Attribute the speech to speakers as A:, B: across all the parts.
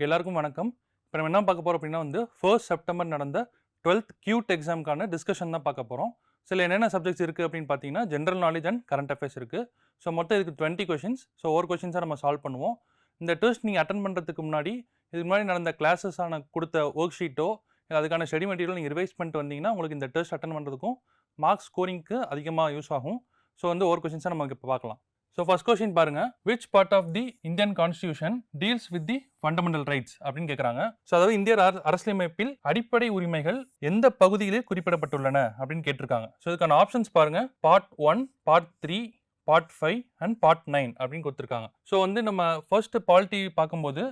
A: Okay, எல்லாருக்கும் வணக்கம். இப்போ நம்ம என்ன பார்க்க போறோம் அப்படின்னா வந்து 1 செப்டம்பர் நடந்த 12th கியூட் எக்ஸாமுக்கான டிஸ்கஷன் தான் பார்க்க போறோம். சில என்னென்ன சப்ஜெக்ட்ஸ் இருக்கு அப்படின்னு பார்த்தீங்கன்னா, general knowledge and current affairs இருக்கு. ஸோ மொத்தம் இதுக்கு 20 கொஷின்ஸ். ஸோ ஒவ்வொரு கொஷின்ஸாக நம்ம சால்வ் பண்ணுவோம். இந்த டெஸ்ட் நீங்கள் அட்டன் பண்ணுறதுக்கு முன்னாடி இதுக்கு முன்னாடி நடந்த கிளாஸஸான கொடுத்த ஒர்க் ஷீட்டோ இல்லை அதுக்கான ஸ்டடி மெட்டீரியல் நீங்கள் ரிவைஸ் பண்ணிட்டு வந்தீங்கன்னா உங்களுக்கு இந்த டெஸ்ட் அட்டன் பண்ணுறதுக்கும் மார்க்ஸ் ஸ்கோரிங்க்கு அதிகமாக யூஸ் ஆகும். ஸோ வந்து ஒவ்வொரு கொஷின்ஸாக நம்ம இப்போ பார்க்கலாம். ஸோ ஃபர்ஸ்ட் கொஸ்டின் பாருங்க, which part of the Indian constitution deals with the fundamental rights அப்படின்னு கேட்குறாங்க. ஸோ அதாவது இந்திய அரசியலமைப்பில் அடிப்படை உரிமைகள் எந்த பகுதியிலே குறிப்பிடப்பட்டுள்ளன அப்படின்னு கேட்டிருக்காங்க. ஸோ இதுக்கான ஆப்ஷன்ஸ் பாருங்க, part 1, part 3, part 5 and part 9 அப்படின்னு கொடுத்துருக்காங்க. ஸோ வந்து நம்ம ஃபர்ஸ்ட் பாலிட்டி பார்க்கும்போது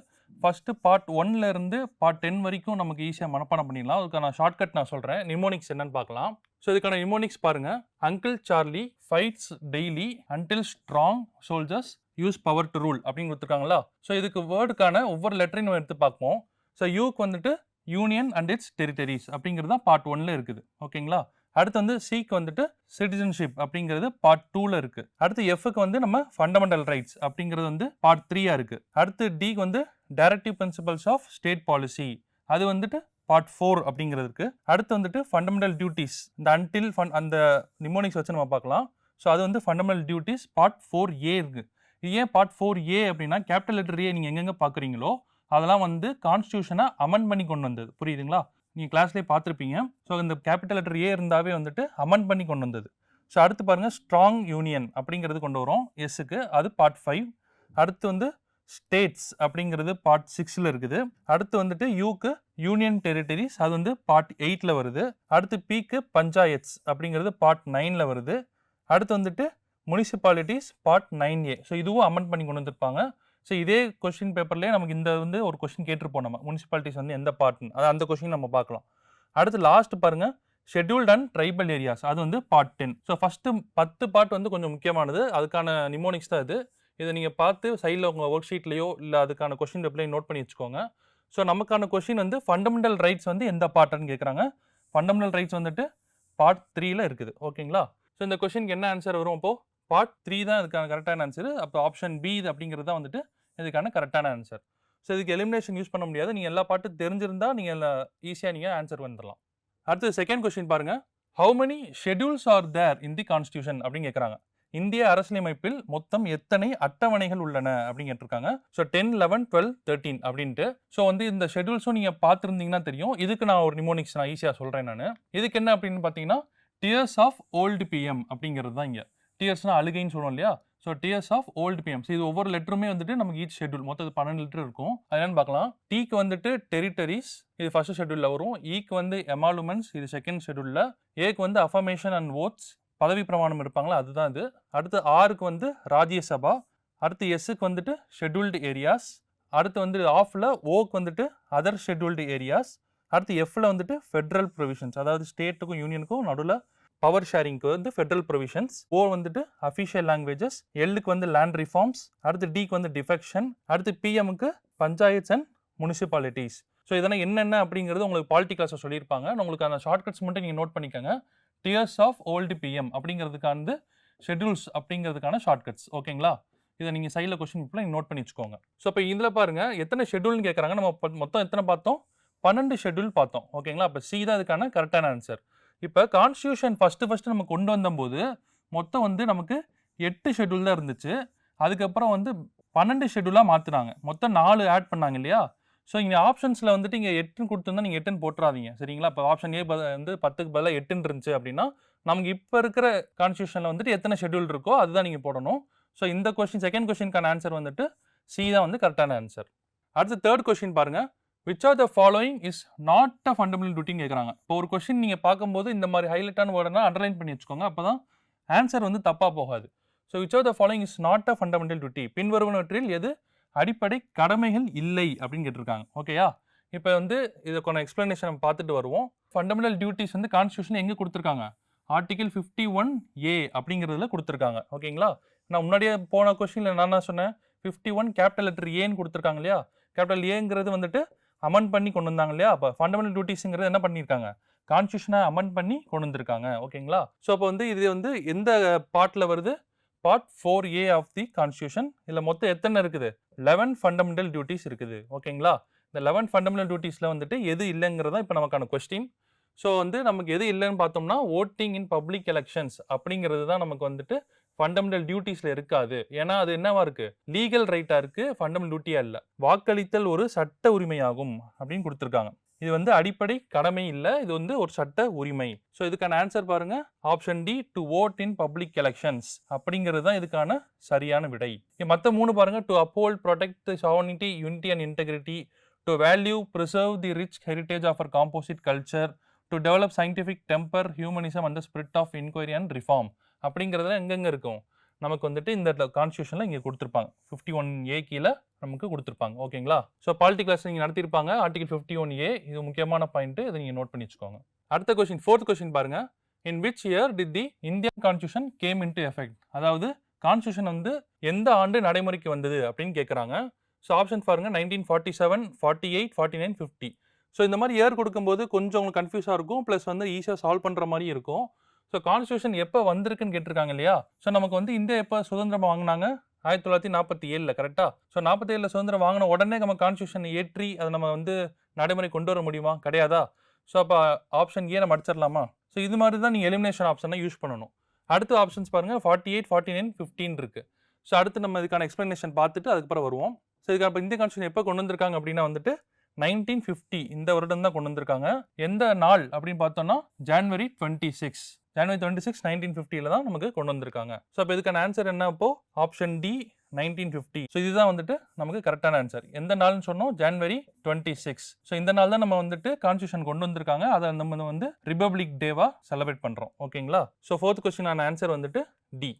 A: ஃபர்ஸ்ட் பார்ட் 1ல இருந்து பார்ட் 10 வரைக்கும் நமக்கு ஈஸியாக மனப்பாடம் பண்ணிடலாம். அதுக்கான ஷார்ட்கட் நான் சொல்கிறேன். நிமோனிக்ஸ் என்னன்னு பார்க்கலாம். ஸோ இதுக்கான நிமோனிக்ஸ் பாருங்க, uncle Charlie fights daily until strong soldiers use power to rule அப்படின்னு கொடுத்துருக்காங்களா. ஸோ இதுக்கு வேர்டுக்கான ஒவ்வொரு லெட்டரையும் நம்ம எடுத்து பார்ப்போம். ஸோ யூக்கு வந்துட்டு யூனியன் அண்ட் இட்ஸ் டெரிட்டரிஸ் அப்படிங்கிறது தான் பார்ட் 1ல இருக்குது. ஓகேங்களா. அடுத்து வந்து சிக்கு வந்துட்டு சிட்டிசன்ஷிப் அப்படிங்கிறது பார்ட் 2ல இருக்கு. அடுத்து எஃப்க்கு வந்து நம்ம ஃபண்டமெண்டல் ரைட்ஸ் அப்படிங்கிறது வந்து பார்ட் 3 இருக்கு. அடுத்து டிக்கு வந்து directive principles of state policy, அது வந்துட்டு பார்ட் 4 அப்படிங்கிறது இருக்கு. அடுத்து வந்துட்டு ஃபண்டமெண்டல் டியூட்டிஸ், இந்த அன்டில் அந்த நிமோனிக்ஸ் வச்சு நம்ம பார்க்கலாம். ஸோ அது வந்து ஃபண்டமெண்டல் டியூட்டிஸ் பார்ட் 4A இருக்கு. இது ஏன் பார்ட் 4A அப்படின்னா கேபிட்டல் லெட்டர் ஏ நீங்கள் எங்கெங்க பார்க்குறீங்களோ அதெல்லாம் வந்து கான்ஸ்டியூஷனை அமெண்ட் பண்ணி கொண்டு வந்தது. புரியுதுங்களா? நீங்கள் கிளாஸ்லேயே பார்த்துருப்பீங்க. ஸோ இந்த கேபிட்டல் லெட்டர் ஏ இருந்தாவே வந்துட்டு அமெண்ட் பண்ணி கொண்டு வந்தது. ஸோ அடுத்து பாருங்கள், ஸ்ட்ராங் யூனியன் அப்படிங்கிறது கொண்டு வரும் எஸ்ஸுக்கு, அது பார்ட் 5. அடுத்து வந்து ஸ்டேட்ஸ் அப்படிங்கிறது பார்ட் 6ல் இருக்குது. அடுத்து வந்துட்டு யூக்கு யூனியன் டெரிட்டரிஸ், அது வந்து பார்ட் 8ல் வருது. அடுத்து பிக்கு பஞ்சாயத்ஸ் அப்படிங்கிறது பார்ட் 9ல் வருது. அடுத்து வந்துட்டு முனிசிபாலிட்டிஸ் பார்ட் 9A. ஸோ இதுவும் அமெண்ட் பண்ணி கொண்டு வந்திருப்பாங்க. ஸோ இதே கொஸ்டின் பேப்பர்லேயே நமக்கு இந்த வந்து ஒரு கொஸ்டின் கேட்டிருப்போம், நம்ம முனிசிபாலிட்டிஸ் வந்து எந்த பார்ட்னு, அது அந்த கொஸ்டின் நம்ம பார்க்கலாம். அடுத்து லாஸ்ட் பாருங்க, ஷெட்யூல்ட் அண்ட் ட்ரைபல் ஏரியாஸ், அது வந்து பார்ட் 10. ஸோ ஃபஸ்ட்டு 10 பார்ட் வந்து கொஞ்சம் முக்கியமானது, அதுக்கான நிமோனிக்ஸ் தான் இது. இதை நீங்கள் பார்த்து சைடில் உங்கள் ஒர்க் ஷீட்லையோ இல்லை அதுக்கான கொஸ்டின் பேப்பர்லையும் நோட் பண்ணி வச்சுக்கோங்க. ஸோ நமக்கான கொஸ்டின் வந்து ஃபண்டமெண்டல் ரைட்ஸ் வந்து எந்த பார்ட்னு கேட்குறாங்க. ஃபண்டமெண்டல் ரைட்ஸ் வந்துட்டு பார்ட் 3ல இருக்குது. ஓகேங்களா. ஸோ இந்த கொஸ்டினுக்கு என்ன ஆன்சர் வரும்? அப்போது பார்ட் 3 தான் இதுக்கான கரெக்டான ஆன்சர். அப்போ ஆப்ஷன் பி அப்படிங்கிறது தான் வந்துட்டு இதுக்கான கரெக்டான ஆன்சர். ஸோ இதுக்கு எலிமினேஷன் யூஸ் பண்ண முடியாது. நீங்கள் எல்லா பாட்டும் தெரிஞ்சிருந்தா நீங்கள் ஈஸியாக நீங்கள் ஆன்சர் வந்துடலாம். அடுத்து செகண்ட் கொஸ்டின் பாருங்க, how many schedules are there in the constitution அப்படின்னு கேட்குறாங்க. இந்திய அரசியலமைப்பில் மொத்தம் எத்தனை அட்டவணைகள் உள்ளன அப்படின்னு கேட்டிருக்காங்க. ஸோ 10, 11, 12, 13 அப்படின்ட்டு. ஸோ வந்து இந்த ஷெட்யூல்ஸும் நீங்கள் பார்த்துருந்தீங்கன்னா தெரியும். இதுக்கு நான் ஒரு நிமோனிக்ஸ் நான் ஈஸியாக சொல்கிறேன். நான் இதுக்கு என்ன அப்படின்னு பார்த்தீங்கன்னா, டியர்ஸ் ஆஃப் ஓல்டு பிஎம் அப்படிங்கிறது தான் இங்கே. டியர்ஸ்னா அழுகைன்னு சொல்லுவோம் இல்லையா. So tears of old PM. இது ஒவ்வொரு லெட்டருமே வந்துட்டு நமக்கு ஈச் ஷெட்யூல் மொத்தம் 12 லெட்டர் இருக்கும். அது என்னன்னு பார்க்கலாம். டிக்கு வந்துட்டு டெரிட்டரிஸ், இது ஃபர்ஸ்ட் ஷெட்யூலில் வரும். ஈக்கு வந்து எமாலுமெண்ட்ஸ், இது செகண்ட் ஷெட்யூலில். ஏக்கு வந்து அஃபர்மேஷன் அண்ட் ஓட்ஸ், பதவி பிரமாணம் இருப்பாங்களா, அதுதான் இது. அடுத்து ஆருக்கு வந்து ராஜ்யசபா. அடுத்து எஸ்ஸுக்கு வந்துட்டு ஷெட்யூல்டு ஏரியாஸ். அடுத்து வந்து ஆஃப்ல ஓக்கு வந்துட்டு அதர் ஷெட்யூல்டு ஏரியாஸ். அடுத்து எஃப்ல வந்துட்டு ஃபெட்ரல் ப்ரொவிஷன்ஸ், அதாவது ஸ்டேட்டுக்கும் யூனியனுக்கும் நடுவில் பவர் ஷேரிங்க்கு வந்து ஃபெட்ரல் ப்ரொவிஷன்ஸ். ஓ வந்துட்டு அஃபிஷியல் லாங்குவேஜஸ். எல்லுக்கு வந்து லேண்ட் ரிஃபார்ம்ஸ். அடுத்து டிக்கு வந்து டிஃபெக்ஷன். அடுத்து பிஎம்க்கு பஞ்சாயத்ஸ் அண்ட் முனிசிபாலிட்டிஸ். ஸோ இதெல்லாம் என்னென்ன அப்படிங்கிறது உங்களுக்கு பாலிட்டி கிளாஸை சொல்லியிருப்பாங்க. உங்களுக்கு அந்த ஷார்ட்கட்ஸ் மட்டும் நீங்கள் நோட் பண்ணிக்கோங்க. டியர்ஸ் ஆஃப் ஓல்டு பிஎம் அப்படிங்கிறதுக்கான ஷெட்யூல்ஸ் அப்படிங்கிறதுக்கான ஷார்ட்கட்ஸ். ஓகேங்களா. இதை நீங்கள் சைடில் கொஸ்டின் பேப்பரில் நீங்கள் நோட் பண்ணி வச்சுக்கோங்க. ஸோ இப்போ இதில் பாருங்கள் எத்தனை ஷெட்யூல்னு கேட்குறாங்க. நம்ம மொத்தம் எத்தனை பார்த்தோம்? 12 ஷெட்யூல் பார்த்தோம். ஓகேங்களா. அப்போ சி தான் இதுக்கான கரெக்டான ஆன்சர். இப்போ கான்ஸ்டியூஷன் ஃபஸ்ட்டு நம்ம கொண்டு வந்தபோது மொத்தம் வந்து நமக்கு 8 ஷெட்யூல் தான் இருந்துச்சு. அதுக்கப்புறம் வந்து 12 ஷெட்யூலாக மாற்றினாங்க. மொத்தம் 4 ஆட் பண்ணாங்க இல்லையா. ஸோ இங்கே ஆப்ஷன்ஸில் வந்துட்டு இங்கே 8 கொடுத்துருந்தா நீங்கள் 8 போட்டுறாதீங்க. சரிங்களா. இப்போ ஆப்ஷன் ஏ வந்து 10க்கு பதிலாக 8 இருந்துச்சு அப்படின்னா நமக்கு இப்போ இருக்கிற கான்ஸ்டியூஷனில் வந்துட்டு எத்தனை ஷெட்யூல் இருக்கோ அதுதான் நீங்கள் போடணும். ஸோ இந்த கொஸ்டின் செகண்ட் கொஸ்டினுக்கான ஆன்சர் வந்துட்டு சி தான் வந்து கரெக்டான ஆன்சர். அடுத்து தேர்ட் கொஸ்டின் பாருங்கள், which of the following is not a fundamental duty கேட்குறாங்க. இப்போ ஒரு கொஸ்டின் நீங்கள் பார்க்கும்போது இந்த மாதிரி ஹைலைட்டான வேர்டனா அண்டர்லைன் பண்ணி வச்சுக்கோங்க. அப்போ தான் ஆன்சர் வந்து தப்பாக போகாது. So which of the following is not a fundamental duty, பின்வருவனவற்றில் எது அடிப்படை கடமைகள் இல்லை அப்படின்னு கேட்டிருக்காங்க. ஓகேயா. இப்போ வந்து இதுக்கான எக்ஸ்பிளனேஷன் நம்ம பார்த்துட்டு வருவோம். ஃபண்டமெண்டல் டியூட்டிஸ் வந்து கான்ஸ்டியூஷன் எங்கே கொடுத்துருக்காங்க? ஆர்டிகல் 51A அப்படிங்கிறதுல கொடுத்துருக்காங்க. ஓகேங்களா. நான் முன்னாடியே போன கொஸ்டினில் நான் என்ன சொன்னேன், 51 கேபிட்டல் லெட்டர் ஏன்னு கொடுத்துருக்காங்க இல்லையா. கேபிட்டல் ஏங்கிறது வந்துட்டு அமெண்ட் பண்ணி கொண்டு வந்தாங்க இல்லையா. அப்போ ஃபண்டமெண்டல் டியூட்டிஸ்ங்கிறது என்ன பண்ணியிருக்காங்க? கான்ஸ்டியூஷனை அமெண்ட் பண்ணி கொண்டு வந்திருக்காங்க. ஓகேங்களா. ஸோ அப்போ வந்து இது வந்து எந்த பார்ட்டில் வருது? Part 4A of the constitution. இதில் மொத்தம் எத்தனை இருக்குது? 11 ஃபண்டமெண்டல் டியூட்டிஸ் இருக்குது. ஓகேங்களா. இந்த 11 ஃபண்டமெண்டல் டியூட்டிஸில் வந்துட்டு எது இல்லைங்கிறது தான் இப்போ நமக்கான கொஸ்டின். ஸோ வந்து நமக்கு எது இல்லைன்னு பார்த்தோம்னா ஓட்டிங் இன் பப்ளிக் எலெக்ஷன்ஸ் அப்படிங்கிறது தான் நமக்கு வந்துட்டு ஃபண்டமெண்டல் டியூட்டிஸில் இருக்காது. ஏன்னா அது என்னவா இருக்கு, லீகல் ரைட்டாக இருக்கு, ஃபண்டமெண்டல் டியூட்டியாக இல்லை. வாக்களித்தல் ஒரு சட்ட உரிமையாகும் அப்படின்னு கொடுத்துருக்காங்க. இது வந்து அடிப்படை கடமை இல்லை, இது வந்து ஒரு சட்ட உரிமை. ஸோ இதுக்கான ஆன்சர் பாருங்க, option D, to vote in public elections அப்படிங்கிறது தான் இதுக்கான சரியான விடை. மற்ற 3 பாருங்க, to uphold, protect the sovereignty, unity and integrity, to value, preserve the rich heritage of our composite culture, to develop scientific temper, humanism and the spirit of inquiry and reform அப்படிங்கிறதுல எங்கெங்க இருக்கும், நமக்கு வந்துட்டு இந்த கான்ஸ்டியூஷனில் இங்கே கொடுத்துருப்பாங்க. 51A கீழே நமக்கு கொடுத்துருப்பாங்க. ஓகேங்களா? ஸோ பாலிட்டி கிளாஸ் நீங்கள் நடத்திருப்பாங்க. ஆர்டிகல் 51A இது முக்கியமான பாயிண்ட்டு, இதை நீங்கள் நோட் பண்ணி வச்சுக்கோங்க. அடுத்த கொஸ்டின், 4th கொஸ்டின் பாருங்க. In which year did the Indian constitution game into effect? அதாவது கான்ஸ்டியூஷன் வந்து எந்த ஆண்டு நடைமுறைக்கு வந்தது அப்படின்னு கேட்குறாங்க. ஸோ ஆப்ஷன் பாருங்க, 1947, 48, 49, 50. ஸோ இந்த மாதிரி இயர் கொடுக்கும்போது கொஞ்சம் உங்களுக்கு கன்ஃபியூஸாக இருக்கும், ப்ளஸ் வந்து ஈஸியாக சால்வ் பண்ணுற மாதிரி இருக்கும். ஸோ கான்ஸ்டியூஷன் எப்போ வந்திருக்குன்னு கேட்டிருக்காங்க இல்லையா? ஸோ நமக்கு வந்து இந்தியா எப்போ சுதந்திரம் வாங்கினாங்க? 1947 கரெக்டாக? ஸோ 47 சுதந்திரம் வாங்கின உடனே நம்ம கான்ஸ்டியூஷன் ஏற்றி அதை நம்ம வந்து நடைமுறை கொண்டு வர முடியுமா? கிடையாதா? ஸோ அப்போ ஆப்ஷன் ஏ நம்ம அடிச்சிடலாமா? ஸோ இது மாதிரி தான் நீங்கள் எலிமினேஷன் ஆப்ஷனை யூஸ் பண்ணணும். அடுத்த ஆப்ஷன்ஸ் பாருங்கள், 48, 49, 15 இருக்குது. ஸோ அடுத்து நம்ம இதுக்கான எக்ஸ்ப்ளனேஷன் பார்த்துட்டு அதுக்கப்புறம் வருவோம். ஸோ இதுக்கு அப்போ இந்திய கான்ஸ்டியூஷன் எப்போ கொண்டு வந்திருக்காங்க அப்படின்னா வந்துட்டு 1950 இந்த வருடம் தான் கொண்டு வந்திருக்காங்க. எந்த நாள் அப்படின்னு பார்த்தோம்னா January 26, 1950 தான் நமக்கு கொண்டு வந்திருக்காங்க. ஸோ அப்போ இதுக்கான ஆன்சர் என்ன? அப்போ ஆப்ஷன் டி, 1950. ஸோ இதுதான் வந்துட்டு நமக்கு கரெக்டான ஆன்சர். எந்த நாள்னு சொன்னோம்? January 26. ஸோ இந்த நாள் தான் நம்ம வந்துட்டு கான்ஸ்டியூஷன் கொண்டு வந்திருக்காங்க. அதை நம்ம வந்து ரிபப்ளிக் டேவா செலிப்ரேட் பண்றோம். ஓகேங்களா? ஸோ 4th கொஸ்டின் ஆன்சர் வந்துட்டு டி.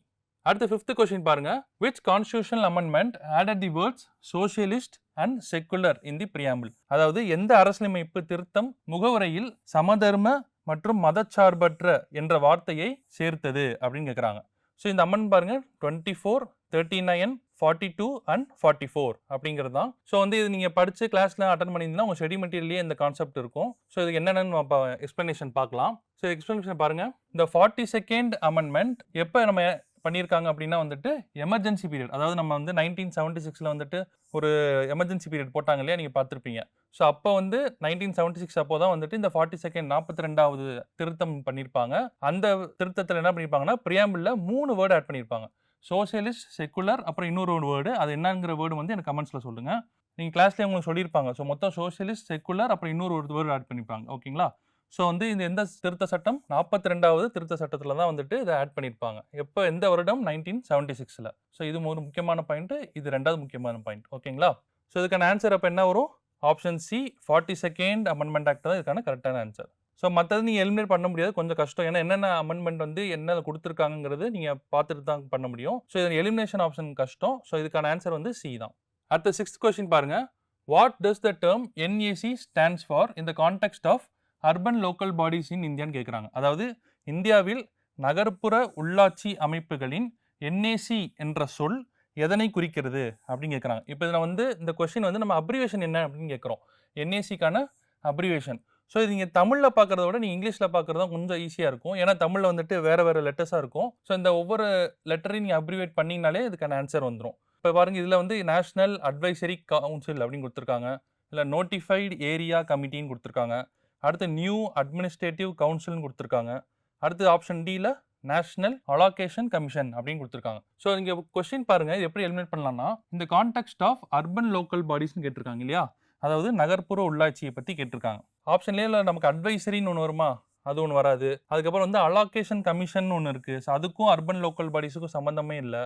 A: அடுத்த 5th கொஸ்டின் பாருங்க. which constitutional amendment added the words socialist and secular in the preamble? அதாவது எந்த அரசியலமைப்பு திருத்தம் முகவுரையில் சமதர்ம மற்றும் மதச்சார்பற்ற என்ற வார்த்தையை சேர்த்தது அப்படின்னு கேட்குறாங்க. ஸோ இந்த அமெண்ட்மெண்ட் பாருங்க, 24, 39, 42 and 44 அப்படிங்கிறது தான். ஸோ வந்து இது நீங்கள் படித்து கிளாஸில் அட்டன் பண்ணியிருந்தீங்கன்னா உங்கள் ஸ்டடி மெட்டீரியல்லேயே இந்த கான்செப்ட் இருக்கும். ஸோ இது என்னென்னு எக்ஸ்ப்ளனேஷன் பார்க்கலாம். ஸோ எக்ஸ்ப்ளனேஷன் பாருங்க. இந்த 42nd அமெண்ட்மெண்ட் எப்போ நம்ம பண்ணியிருக்காங்க அப்படின்னா வந்துட்டு எமர்ஜென்சி பீரியட், அதாவது நம்ம வந்து 1976 வந்துட்டு ஒரு எமர்ஜென்சி பீரியட் போட்டாங்க இல்லையா, நீங்கள் பார்த்துருப்பீங்க. ஸோ அப்போ வந்து 1976 அப்போ தான் வந்துட்டு இந்த 42nd 42வது திருத்தம் பண்ணியிருப்பாங்க. அந்த திருத்தத்தில் என்ன பண்ணியிருப்பாங்கன்னா பிரியாம்பிளில் 3 வேர்டு ஆட் பண்ணியிருப்பாங்க. சோசியலிஸ்ட், செக்குலர், அப்புறம் இன்னொரு வேர்டு, அது என்னங்கிற வேர்டு வந்து எனக்கு கமெண்ட்ஸில் சொல்லுங்கள். நீங்கள் கிளாஸ்லேயே உங்களுக்கு சொல்லியிருப்பாங்க. ஸோ மொத்தம் சோசியலிஸ்ட், செக்குலர், அப்புறம் இன்னொரு வேர்டு ஆட் பண்ணியிருப்பாங்க. ஓகேங்களா? ஸோ வந்து இந்த எந்த திருத்த சட்டம்? 42வது திருத்த சட்டத்தில் தான் வந்துட்டு இதை ஆட் பண்ணியிருப்பாங்க. எப்போ, எந்த வருடம்? 1976. ஸோ இது ஒரு முக்கியமான பாயிண்ட், இது 2வது முக்கியமான பாயிண்ட். ஓகேங்களா? ஸோ இதுக்கான ஆன்சர் அப்போ என்ன வரும்? Option C, 42nd amendment act தான் இதுக்கான கரெக்டான ஆன்சர். ஸோ மற்றது நீங்கள் எலிமினேட் பண்ண முடியாது, கொஞ்சம் கஷ்டம். ஏன்னா என்னென்ன அமெண்ட்மெண்ட் வந்து என்ன கொடுத்துருக்காங்கிறது நீங்கள் பார்த்துட்டு தான் பண்ண முடியும். ஸோ இது எலிமினேஷன் ஆப்ஷன் கஷ்டம். ஸோ இதுக்கான ஆன்சர் வந்து சி தான். அடுத்த 6th கொஸ்டின் பாருங்க. What does the term NAC stands for in the context of urban local bodies in இந்தியான்னு கேட்குறாங்க. அதாவது இந்தியாவில் நகர்ப்புற உள்ளாட்சி அமைப்புகளின் NAC என்ற சொல் எதனை குறிக்கிறது அப்படின்னு கேட்குறாங்க. இப்போ இதில் வந்து இந்த கொஸ்டின் வந்து நம்ம அப்ரிவேஷன் என்ன அப்படின்னு கேட்குறோம். NACக்கான அப்ரிவேஷன். ஸோ இது நீங்கள் தமிழில் பார்க்குறத விட நீங்கள் இங்கிலீஷில் பார்க்குறது தான் கொஞ்சம் ஈஸியாக இருக்கும். ஏன்னா தமிழில் வந்துட்டு வேறு வேறு லெட்டர்ஸாக இருக்கும். ஸோ இந்த ஒவ்வொரு லெட்டரையும் நீங்கள் அப்ரிவேட் பண்ணிங்கனாலே இதுக்கான ஆன்சர் வந்துடும். இப்போ பாருங்கள், இதில் வந்து நேஷ்னல் அட்வைசரி கவுன்சில் அப்படின்னு கொடுத்துருக்காங்க, இல்லை நோட்டிஃபைடு ஏரியா கமிட்டின்னு கொடுத்துருக்காங்க, அடுத்து நியூ அட்மினிஸ்ட்ரேட்டிவ் கவுன்சில்னு கொடுத்துருக்காங்க, அடுத்து ஆப்ஷன் டியில் நேஷனல் அலோகேஷன் கமிஷன் அப்படின்னு கொடுத்துருக்காங்க. ஸோ இங்கே கொஸ்டின் பாருங்கள், இது எப்படி எலிமினேட் பண்ணலாம்னா, இந்த கான்டெக்ஸ்ட் ஆஃப் அர்பன் லோக்கல் பாடிஸ்ன்னு கேட்டிருக்காங்க இல்லையா, அதாவது நகர்ப்புற உள்ளாட்சியை பற்றி கேட்டிருக்காங்க. ஆப்ஷன்லேயே இல்லை நமக்கு அட்வைசரின்னு ஒன்று வருமா, அது ஒன்று வராது. அதுக்கப்புறம் வந்து அலோகேஷன் கமிஷன் ஒன்று இருக்குது. ஸோ அதுக்கும் அர்பன் லோக்கல் பாடிஸுக்கும் சம்மந்தமே இல்லை.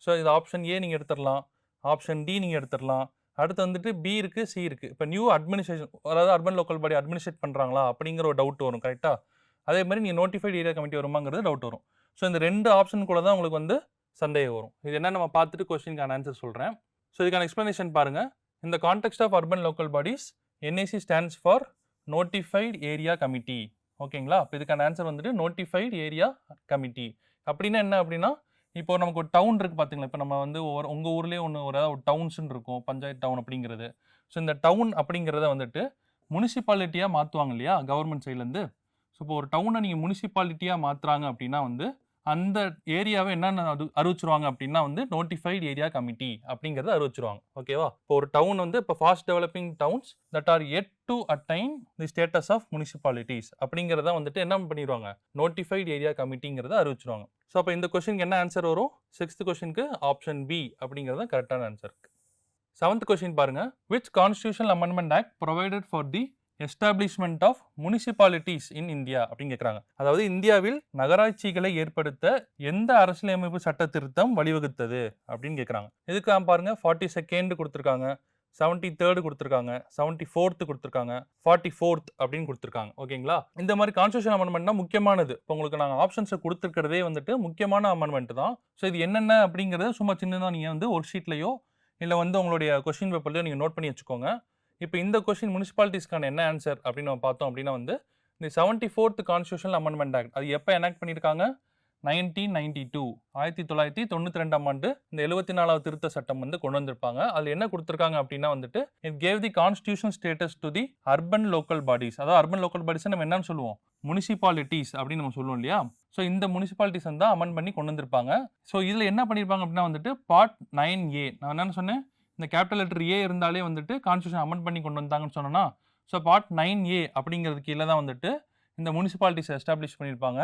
A: ஸோ இது ஆப்ஷன் ஏ நீங்கள் எடுத்துடலாம், ஆப்ஷன் டி நீங்கள் எடுத்துடலாம். அடுத்து வந்துட்டு பி இருக்குது, சி இருக்குது. இப்போ நியூ அட்மினிஸ்ட்ரேஷன், அதாவது அர்பன் லோக்கல் பாடி அட்மினிஸ்ட்ரேட் பண்ணுறாங்களா அப்படிங்கிற ஒரு டவுட் வரும். கரெக்டாக? அதே மாதிரி நீங்கள் நோட்டிஃபைடு ஏரியா கமிட்டி வருமாங்கிறது டவுட் வரும். ஸோ இந்த 2 ஆப்ஷன் கூட தான் உங்களுக்கு வந்து சந்தேகம் வரும். இது என்ன நம்ம பார்த்துட்டு கொஸ்டினுக்கான ஆன்சர் சொல்கிறேன். ஸோ இதுக்கான எக்ஸ்ப்ளனேஷன் பாருங்கள். இந்த context of urban local bodies NAC stands for notified area committee. ஓகேங்களா? இப்போ இதுக்கான ஆன்சர் வந்துட்டு நோட்டிஃபைடு ஏரியா கமிட்டி. அப்படின்னா என்ன அப்படின்னா, இப்போ நமக்கு ஒரு டவுன் இருக்குது பார்த்தீங்களா, இப்போ நம்ம வந்து உங்கள் ஊர்லேயே ஒரு டவுன்ஸ்ன்னு இருக்கும், பஞ்சாயத்து டவுன் அப்படிங்கிறது. ஸோ இந்த டவுன் அப்படிங்கிறத வந்துட்டு முனிசிபாலிட்டியாக மாற்றுவாங்க இல்லையா கவர்மெண்ட் சைட்லேருந்து. ஸோ இப்போ ஒரு டவுனை நீங்கள் முனிசிபாலிட்டியாக மாற்றுறாங்க அப்படின்னா வந்து அந்த ஏரியாவை என்னென்ன அறிவிச்சிருவாங்க அப்படின்னா வந்து நோட்டிஃபைட் ஏரியா கமிட்டி அப்படிங்கிறத அறிவிச்சிருவாங்க. ஓகேவா? இப்போ ஒரு டவுன் வந்து இப்போ fast developing towns that are yet to attain the status of municipalities அப்படிங்கிறத வந்துட்டு என்ன பண்ணிடுவாங்க, நோட்டிஃபைட் ஏரியா கமிட்டிங்கிறத அறிவிச்சிருவாங்க. ஸோ அப்போ இந்த கொஸ்டினுக்கு என்ன ஆன்சர் வரும்? 6th கொஸ்டினுக்கு ஆப்ஷன் பி அப்படிங்கிறது கரெக்டான ஆன்சர். 7th கொஸ்டின் பாருங்க. Which constitutional amendment act provided for the establishment of municipalities in India அப்படின்னு கேட்குறாங்க. அதாவது இந்தியாவில் நகராட்சிகளை ஏற்படுத்த எந்த அரசியலமைப்பு சட்ட திருத்தம் வழிவகுத்தது அப்படின்னு கேட்குறாங்க. இதுக்கு பாருங்க 42nd கொடுத்துருக்காங்க, 73rd கொடுத்துருக்காங்க, 74th கொடுத்துருக்காங்க, 44th அப்படின்னு கொடுத்துருக்காங்க. ஓகேங்களா? இந்த மாதிரி கான்ஸ்டியூஷன் அமெண்ட்மெண்ட்னா முக்கியமானது. இப்போ உங்களுக்கு நாங்கள் ஆப்ஷன்ஸை கொடுத்துருக்கிறதே வந்துட்டு முக்கியமான அமெண்ட்மெண்ட் தான். ஸோ இது என்னென்ன அப்படிங்கிறத சும்மா சின்னதாக நீங்கள் வந்து ஒரு ஷீட்லையோ இல்லை வந்து உங்களுடைய கொஸ்டின் பேப்பர்லையோ நீங்கள் நோட் பண்ணி வச்சுக்கோங்க. இப்போ இந்த கொஸ்டின் முனிசிபாலிட்டிஸ்க்கான என்ன ஆன்சர் அப்படின்னு நம்ம பார்த்தோம் அப்படின்னா வந்து இந்த 74th கான்ஸ்டியூஷனல் அமெண்ட்மெண்ட் ஆக்ட் அது எப்போ எனாக்ட் பண்ணியிருக்காங்க? 1992 1992ஆம் ஆண்டு இந்த 74வது திருத்த சட்டம் வந்து கொண்டு வந்திருப்பாங்க. அதில் என்ன கொடுத்துருக்காங்க அப்படின்னா வந்துட்டு it gave the constitution status to the urban local bodies. அதாவது அர்பன் லோக்கல் பாடிஸ் நம்ம என்னன்னு சொல்லுவோம்? முனிசிபாலிட்டிஸ் அப்படின்னு நம்ம சொல்லுவோம் இல்லையா? ஸோ இந்த முனிசிபாலிட்டிஸ் வந்து அமெண்ட் பண்ணி கொண்டு வந்திருப்பாங்க. ஸோ இதில் என்ன பண்ணியிருப்பாங்க அப்படின்னா வந்துட்டு பார்ட் 9A நான் என்னென்னு சொன்னேன், இந்த கேபிட்டல் லெட்டர் ஏ இருந்தாலே வந்துட்டு கான்ஸ்டியூஷன் அமெண்ட் பண்ணி கொண்டு வந்தாங்கன்னு சொன்னோன்னா, ஸோ பார்ட் 9A அப்படிங்கிறது கீழே தான் வந்துட்டு இந்த முனிசிபாலிட்டிஸ் எஸ்டாப்ளிஷ் பண்ணியிருப்பாங்க.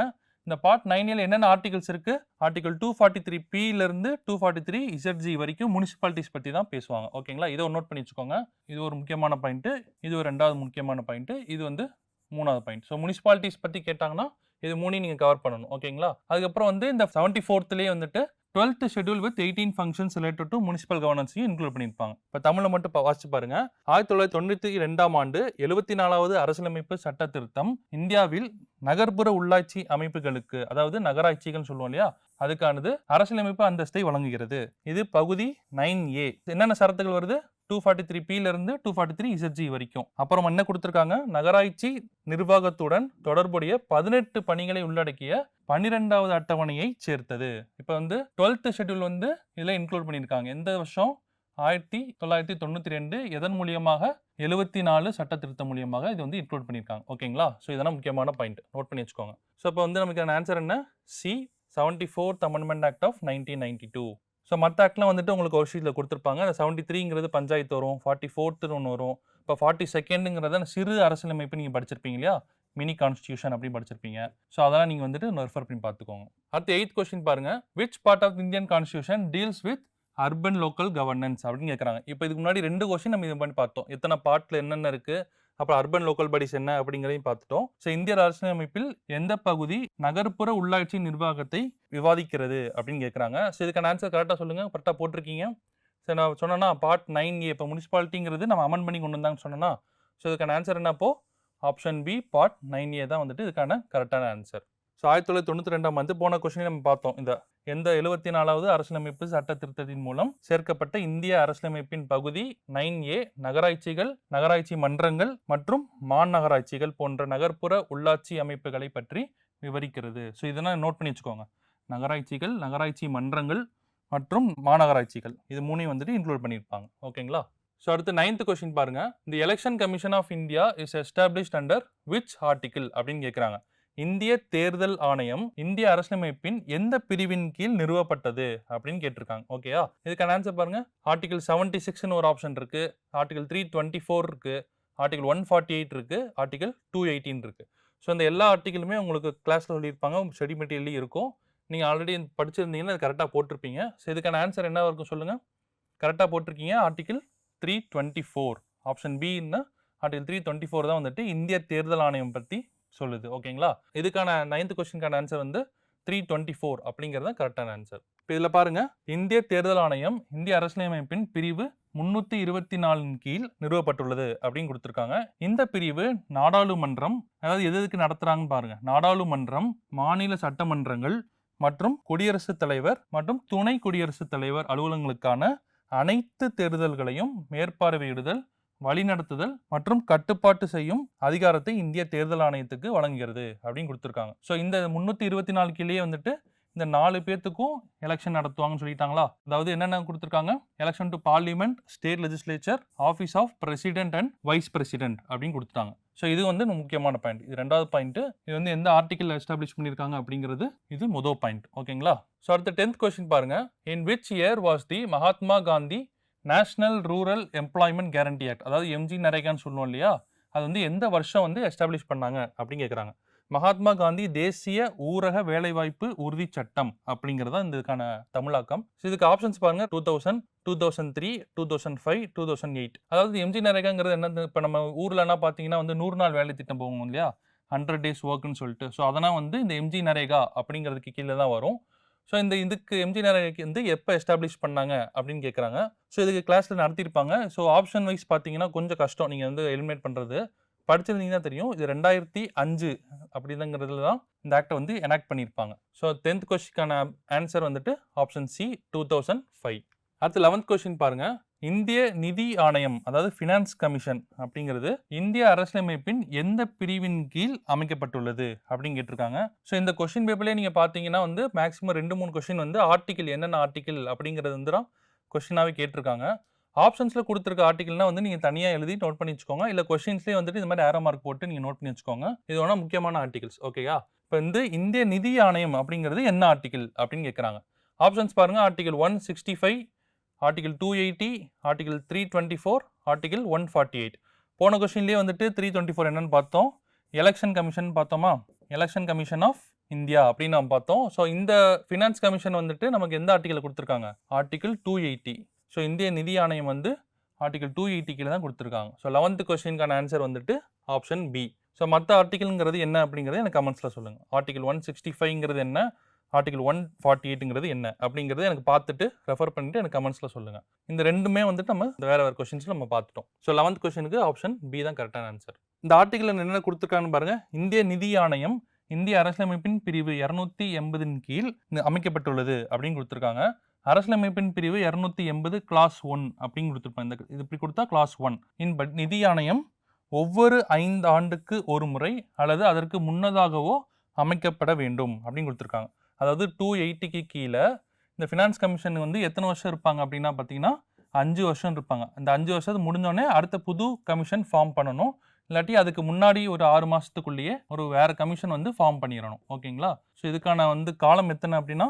A: இந்த பார்ட் 9A என்னென்ன ஆர்டிகல்ஸ் இருக்கு? ஆர்டிகல் 243P - 243ZG வரைக்கும் முனிசிபாலிட்டிஸ் பற்றி தான் பேசுவாங்க. ஓகேங்களா? இதை ஒரு நோட் பண்ணி வச்சுக்கோங்க. இது ஒரு முக்கியமான பாயிண்ட், இது ஒரு 2வது முக்கியமான பாயிண்ட், இது வந்து 3வது பாயிண்ட். ஸோ முனிசிபாலிட்டிஸ் பற்றி கேட்டாங்கன்னா இது 3 நீங்கள் கவர் பண்ணணும். ஓகேங்களா? அதுக்கப்புறம் வந்து இந்த 74th வந்துட்டு 12th schedule with 18 functions related to municipal கவர்னன்ஸையும் இன்க்ளூட் பண்ணியிருப்பாங்க. இப்போ தமிழில் மட்டும் வாசிச்சு பாருங்க. 1992ஆம் ஆண்டு 74வது அரசியலமைப்பு சட்ட திருத்தம் இந்தியாவில் நகர்ப்புற உள்ளாட்சி அமைப்புகளுக்கு, அதாவது நகராட்சிகள் சொல்லுவோம் இல்லையா, அதுக்கானது அரசியலமைப்பு அந்தஸ்தை வழங்குகிறது. இது பகுதி 9A. என்னென்ன சரத்துகள் வருது? 243P 243ZG வரைக்கும். அப்புறம் என்ன கொடுத்துருக்காங்க? நகராட்சி நிர்வாகத்துடன் தொடர்புடைய 18 பணிகளை உள்ளடக்கிய 12வது அட்டவணையை சேர்த்தது. இப்போ வந்து 12th ஷெட்யூல் வந்து இதில் இன்க்ளூட் பண்ணியிருக்காங்க. எந்த வருஷம்? 1992. எதன் மூலியமாக? 74 சட்ட திருத்தம் மூலியமாக இது வந்து இன்க்ளூட் பண்ணியிருக்காங்க. ஓகேங்களா? ஸோ இதெல்லாம் முக்கியமான பாயிண்ட், நோட் பண்ணி வச்சுக்கோங்க. ஸோ இப்போ வந்து நமக்கு ஆன்சர் என்ன? C, 74th amendment act of 1992. So மற்ற ஆக்ட்லாம் வந்துட்டு உங்களுக்கு ஒரு ஷீட்டில் கொடுத்துருப்பாங்க. 73ங்கிறது பஞ்சாயத்து வரும், 44th ஒன்று வரும். இப்போ 42ங்கிறத சிறு அரசியலமைப்பு நீங்கள் படிச்சிருப்பீங்க இல்லையா, மினி கான்ஸ்டியூஷன் அப்படின்னு படிச்சிருப்பீங்க. ஸோ அதெல்லாம் நீங்கள் வந்துட்டு ரெஃபர் பண்ணி பார்த்துக்கோங்க. அடுத்து 8th கொஸ்டின் பாருங்க. Which part of Indian constitution deals with urban local governance அப்படின்னு கேட்குறாங்க. இப்போ இதுக்கு முன்னாடி 2 கொஸ்டின் நம்ம இது பண்ணி பார்த்தோம். எத்தனை பார்ட்டில் என்னென்ன இருக்குது, அப்புறம் அர்பன் லோக்கல் பாடிஸ் என்ன அப்படிங்கிறதையும் பார்த்துட்டோம். ஸோ இந்திய அரசியலமைப்பில் எந்த பகுதி நகர்ப்புற உள்ளாட்சி நிர்வாகத்தை விவாதிக்கிறது அப்படின்னு கேட்குறாங்க. ஸோ இதுக்கான ஆன்சர் கரெக்டாக சொல்லுங்கள். கரெக்டாக போட்டிருக்கீங்க. ஸோ நான் சொன்னேன்னா பார்ட் 9A இப்போ முனிசிபாலிட்டிங்கிறது நம்ம அமெண்ட் பண்ணி கொண்டு வந்தாங்கன்னு சொன்னோன்னா, ஸோ இதுக்கான ஆன்சர் என்னப்போ? ஆப்ஷன் பி பார்ட் 9A தான் வந்துட்டு இதுக்கான கரெக்டான ஆன்சர். ஸோ 1992ஆம் ஆண்டு போன கொஸ்டினை நம்ம பார்த்தோம். இந்த எந்த 74வது அரசியலமைப்பு சட்ட திருத்தத்தின் மூலம் சேர்க்கப்பட்ட இந்திய அரசியலமைப்பின் பகுதி 9A நகராட்சிகள், நகராட்சி மன்றங்கள் மற்றும் மாநகராட்சிகள் போன்ற நகர்ப்புற உள்ளாட்சி அமைப்புகளை பற்றி விவரிக்கிறது. ஸோ இதெல்லாம் நோட் பண்ணி வச்சுக்கோங்க. நகராட்சிகள், நகராட்சி மன்றங்கள் மற்றும் மாநகராட்சிகள், இது 3 வந்துட்டு இன்க்ளூட் பண்ணியிருப்பாங்க. ஓகேங்களா? ஸோ அடுத்து 9th கொஸ்டின் பாருங்க. The election commission of India is established under which article அப்படின்னு கேட்குறாங்க. இந்திய தேர்தல் ஆணையம் இந்திய அரசியலமைப்பின் எந்த பிரிவின் கீழ் நிறுவப்பட்டது அப்படின்னு கேட்டிருக்காங்க. ஓகேயா? இதுக்கான ஆன்சர் பாருங்க. ஆர்டிகல் 76ன்னு ஒரு ஆப்ஷன் இருக்கு, ஆர்டிகல் 324 இருக்கு, ஆர்டிகல் 148 இருக்கு, ஆர்டிகல் 218 இருக்கு. ஸோ இந்த எல்லா ஆர்டிகிளுமே உங்களுக்கு கிளாஸில் சொல்லியிருப்பாங்க, ஸ்டடி மெட்டீரியல்லையும் இருக்கும். நீங்கள் ஆல்ரெடி படிச்சிருந்தீங்கன்னா அது கரெக்டாக போட்டிருப்பீங்க. ஸோ இதுக்கான ஆன்சர் என்ன இருக்கும் சொல்லுங்கள். கரெக்டாக போட்டிருக்கீங்க. Article 324 option B. ஆர்டிகல் 324 தான் வந்துட்டு இந்திய தேர்தல் ஆணையம் பற்றி சொல்லுது. ஓகேங்களா? இதுக்கான 9th கொஸ்டினுக்கான ஆன்சர் வந்து 324 அப்படிங்கிறது கரெக்டான ஆன்சர். இப்போ இதில் பாருங்க, இந்திய தேர்தல் ஆணையம் இந்திய அரசியலமைப்பின் பிரிவு 324 கீழ் நிறுவப்பட்டுள்ளது அப்படின்னு கொடுத்துருக்காங்க. இந்த பிரிவு நாடாளுமன்றம், அதாவது எதுக்கு நடத்துறாங்கன்னு பாருங்க, நாடாளுமன்றம், மாநில சட்டமன்றங்கள் மற்றும் குடியரசுத் தலைவர் மற்றும் துணை குடியரசுத் தலைவர் அலுவலகங்களுக்கான அனைத்து தேர்தல்களையும் மேற்பார்வையிடுதல், வழிநடத்துதல் மற்றும் கட்டுப்பாட்டு செய்யும் அதிகாரத்தை இந்திய தேர்தல் ஆணையத்துக்கு வழங்குகிறது அப்படின்னு கொடுத்துருக்காங்க. ஸோ இந்த 324 கீழே வந்துட்டு இந்த 4 பேர்த்துக்கும் எலெக்ஷன் நடத்துவாங்கன்னு சொல்லிட்டாங்களா. அதாவது என்னென்ன கொடுத்துருக்காங்க? Election to parliament, state legislature, office of president and vice president அப்படின்னு கொடுத்துட்டாங்க. ஸோ இது வந்து முக்கியமான பாயிண்ட். இது 2வது பாயிண்ட். இது வந்து எந்த ஆர்டிக்கல் எஸ்டாப்ளிஷ் பண்ணியிருக்காங்க அப்படிங்கிறது இது முதல் பாயிண்ட். ஓகேங்களா? ஸோ அடுத்த 10th கொஸ்டின் பாருங்க. In which year was the Mahatma Gandhi national rural employment guarantee act, அதாவது எம்ஜி நரேகான்னு சொல்லுவோம் இல்லையா, அது வந்து எந்த வருஷம் வந்து எஸ்டாப்ளிஷ் பண்ணாங்க அப்படின்னு கேட்குறாங்க. மகாத்மா காந்தி தேசிய ஊரக வேலைவாய்ப்பு உறுதி சட்டம் அப்படிங்கிறது தான் இதுக்கான தமிழாக்கம். இதுக்கு ஆப்ஷன்ஸ் பாருங்க. 2000, 2003, 2005, 2008. அதாவது எம்ஜி நரேகாங்கிறது என்ன, இப்போ நம்ம ஊர்லனா பார்த்தீங்கன்னா வந்து 100 நாள் வேலை திட்டம் போகும் இல்லையா, 100 days ஒர்க்குன்னு சொல்லிட்டு. ஸோ அதெல்லாம் வந்து இந்த எம்ஜி நரேகா அப்படிங்கிறதுக்கு கீழே தான் வரும். ஸோ இதுக்கு எம்ஜி நரேகாக்கு வந்து எப்போ எஸ்டாப்ளிஷ் பண்ணாங்க அப்படின்னு கேட்குறாங்க. ஸோ இதுக்கு கிளாஸில் நடத்தியிருப்பாங்க. ஸோ ஆப்ஷன் வைஸ் பார்த்தீங்கன்னா கொஞ்சம் கஷ்டம் நீங்கள் வந்து எலிமினேட் பண்ணுறது. படிச்சிருந்தீங்கன்னா தெரியும். இது 2005 அப்படிங்கிறதுல தான் இந்த ஆக்டை வந்து எனாக்ட் பண்ணியிருப்பாங்க. ஸோ 10th கொஸ்டினுக்கான ஆன்சர் வந்துட்டு ஆப்ஷன் சி 2005. அடுத்து 11th கொஸ்டின் பாருங்க. இந்திய நிதி ஆணையம், அதாவது ஃபினான்ஸ் கமிஷன் அப்படிங்கிறது இந்திய அரசியலமைப்பின் எந்த பிரிவின் கீழ் அமைக்கப்பட்டுள்ளது அப்படின்னு கேட்டிருக்காங்க. ஸோ இந்த கொஸ்டின் பேப்பர்லேயே நீங்கள் பார்த்தீங்கன்னா வந்து மேக்ஸிமம் 2-3 கொஸ்டின் வந்து ஆர்டிக்கிள், என்னென்ன ஆர்டிக்கிள் அப்படிங்கிறது வந்து தான் கொஸ்டினாகவே கேட்டிருக்காங்க. ஆப்ஷன்ஸில் கொடுத்துருக்க ஆர்டிகல்னா வந்து நீங்கள் தனியாக எழுதி நோட் பண்ணி வச்சுக்கோங்க. இல்லை கொஸ்டின்ஸ்லேயே வந்துட்டு இந்த மாதிரி ஏரோ மார்க் போட்டு நீங்கள் நோட் பண்ணி வச்சுக்கோங்க. இது வேணா முக்கியமான ஆர்டிகல்ஸ். ஓகேயா? இப்போ வந்து இந்திய நிதி ஆணையம் அப்படிங்கிறது என்ன ஆர்டிகல் அப்படின்னு கேட்குறாங்க. ஆப்ஷன்ஸ் பாருங்கள். Article 165, article 280, article 324, article 148. போன கொஸ்டின்லேயே வந்துட்டு 324 என்னன்னு பார்த்தோம். எலெக்ஷன் கமிஷன் பார்த்தோமா, எலெக்ஷன் கமிஷன் ஆஃப் இந்தியா அப்படின்னு நம்ம பார்த்தோம். ஸோ இந்த ஃபினான்ஸ் கமிஷன் வந்துட்டு நமக்கு எந்த ஆர்டிகல் கொடுத்துருக்காங்க, ஆர்டிகல் 280. ஸோ இந்திய நிதி ஆணையம் வந்து ஆர்டிகல் 280 கீழே தான் கொடுத்துருக்காங்க. ஸோ 11th கொஸ்டினுக்கான ஆன்சர் வந்துட்டு ஆப்ஷன் பி. ஸோ மற்ற ஆர்டிகல்ங்கிறது என்ன அப்படிங்கிறது எனக்கு கமெண்ட்ஸில் சொல்லுங்கள். ஆர்டிகல் 165ங்கிறது என்ன, ஆர்டிகல் 148ங்கிறது என்ன அப்படிங்கிறது எனக்கு பார்த்துட்டு ரெஃபர் பண்ணிட்டு எனக்கு கமெண்ட்ஸில் சொல்லுங்கள். இந்த ரெண்டுமே வந்துட்டு நம்ம வேறு வேறு கொஸ்டின்ஸில் நம்ம பார்த்துட்டோம். ஸோ 11th கொஸ்டினுக்கு ஆப்ஷன் பி தான் கரெக்டான ஆன்சர். இந்த ஆர்டிகல் என்ன கொடுத்துருக்காங்கன்னு பாருங்கள். இந்திய நிதி ஆணையம் இந்திய அரசியலமைப்பின் பிரிவு 280 கீழ் அமைக்கப்பட்டுள்ளது அப்படின்னு கொடுத்துருக்காங்க. அரசியலமைப்பின் பிரிவு 280 கிளாஸ் 1 அப்படின்னு கொடுத்துருப்பாங்க. இது இப்படி கொடுத்தா கிளாஸ் 1 இன்படி நிதி ஆணையம் ஒவ்வொரு 5 ஆண்டுக்கு ஒரு முறை அல்லது அதற்கு முன்னதாகவோ அமைக்கப்பட வேண்டும் அப்படின்னு கொடுத்துருக்காங்க. அதாவது 280க்கு கீழே இந்த ஃபினான்ஸ் கமிஷன் வந்து எத்தனை வருஷம் இருப்பாங்க அப்படின்னா பார்த்தீங்கன்னா 5 வருஷம் இருப்பாங்க. இந்த 5 வருஷத்து முடிஞ்சோடனே அடுத்த புது கமிஷன் ஃபார்ம் பண்ணணும். இல்லாட்டி அதுக்கு முன்னாடி ஒரு 6 மாதத்துக்குள்ளேயே ஒரு வேறு கமிஷன் வந்து ஃபார்ம் பண்ணிடணும். ஓகேங்களா? ஸோ இதுக்கான வந்து காலம் எத்தனை அப்படின்னா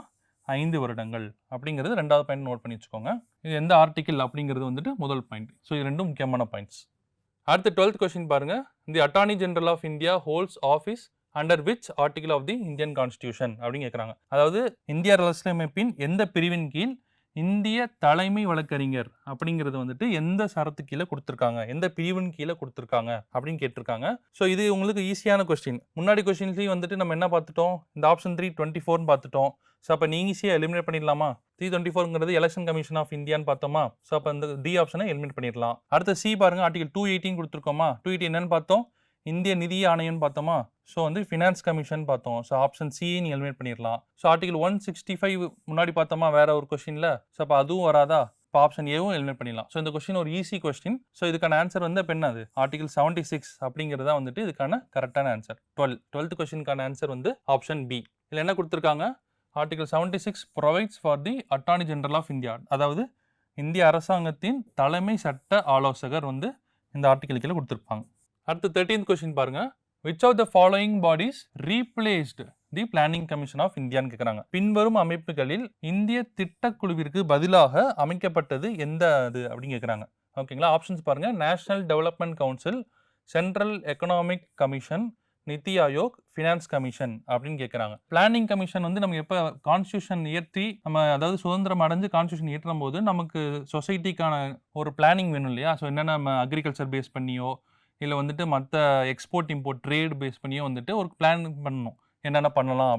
A: 5 வருடங்கள் அப்படிங்கிறது 2வது பாயிண்ட் நோட் பண்ணி வச்சுக்கோங்க. இது எந்த ஆர்டிக்கல் அப்படிங்கிறது வந்துட்டு முதல் பாயிண்ட். ஸோ இது ரெண்டும் முக்கியமான பாயிண்ட்ஸ். அடுத்து 12th கொஸ்டின் பாருங்க. The attorney general of India holds office under which article of the Indian constitution அப்படின்னு கேட்குறாங்க. அதாவது இந்திய அரசியலமைப்பின் எந்த பிரிவின் கீழ் இந்திய தலைமை வழக்கறிஞர் அப்படிங்கிறது வந்துட்டு எந்த சரத்து கீழே கொடுத்துருக்காங்க, எந்த பிரிவின் கீழே கொடுத்துருக்காங்க அப்படின்னு கேட்டிருக்காங்க. ஸோ இது உங்களுக்கு ஈஸியான கொஸ்டின். முன்னாடி கொஸ்டின்ஸ்லேயும் வந்துட்டு நம்ம என்ன பார்த்துட்டோம், இந்த ஆப்ஷன் 324 பார்த்துட்டோம். ஸோ அப்போ நீங்கள் ஈஸியாக எலிமினேட் பண்ணிடலாமா. 324ங்கிறது எலெக்ஷன் கமிஷன் ஆஃப் இந்தியான்னு பார்த்தோமா. ஸோ அப்போ இந்த டி ஆப்ஷனை எலிமினேட் பண்ணிடலாம். அடுத்த சி பாருங்க. ஆர்டிகல் 218 கொடுத்துருக்கோமா. 280 என்னன்னு பார்த்தோம், இந்திய நிதி ஆணையம்னு பார்த்தோமா. ஸோ வந்து ஃபினான்ஸ் கமிஷன் பார்த்தோம். ஸோ ஆப்ஷன் சி நீங்கள் எலிமினேட் பண்ணிடலாம். ஸோ ஆர்டிகல் 165 முன்னாடி பார்த்தோமா வேற ஒரு கொஸ்டினில். ஸோ அப்போ அதுவும் வராதா. இப்போ ஆப்ஷன் ஏவும் எலிமினேட் பண்ணிடலாம். ஸோ இந்த கொஸ்டின் ஒரு ஈஸி கொஸ்டின். ஸோ இதுக்கான ஆன்சர் வந்து இப்போ என்னது, ஆர்டிகல் 76 அப்படிங்கிறதா வந்துட்டு இதுக்கான கரெக்டான ஆன்சர். 12th கொஸ்டினுக்கான ஆன்சர் வந்து ஆப்ஷன் பி. இதில் என்ன கொடுத்துருக்காங்க, article 76 provides for the attorney general of India, அதாவது இந்திய அரசாங்கத்தின் தலைமை சட்ட ஆலோசகர் வந்து இந்த ஆர்டிகல் கீழே கொடுத்துருப்பாங்க. அடுத்து 13th கொஸ்டின் பாருங்க. Which of the following bodies replaced the planning commission of இந்தியான்னு கேட்குறாங்க. பின்வரும் அமைப்புகளில் இந்திய திட்டக்குழுவிற்கு பதிலாக அமைக்கப்பட்டது எந்த அது அப்படின்னு கேட்குறாங்க. ஓகேங்களா? ஆப்ஷன்ஸ் பாருங்க. National development council, central economic commission, நிதி ஆயோக், ஃபினான்ஸ் கமிஷன் அப்படின்னு கேட்குறாங்க. பிளானிங் கமிஷன் வந்து நம்ம எப்போ கான்ஸ்டியூஷன் இயற்றி நம்ம அதாவது சுதந்திரம் அடைஞ்சு கான்ஸ்டியூஷன் இயற்றும் போது நமக்கு சொசைட்டிக்கான ஒரு பிளானிங் வேணும் இல்லையா. ஸோ என்னென்ன நம்ம அக்ரிகல்ச்சர் பேஸ் பண்ணியோ இல்லை வந்துட்டு மற்ற எக்ஸ்போர்ட் இம்போர்ட் ட்ரேட் பேஸ் பண்ணியோ வந்துட்டு ஒரு பிளான் பண்ணணும், என்னென்ன பண்ணலாம்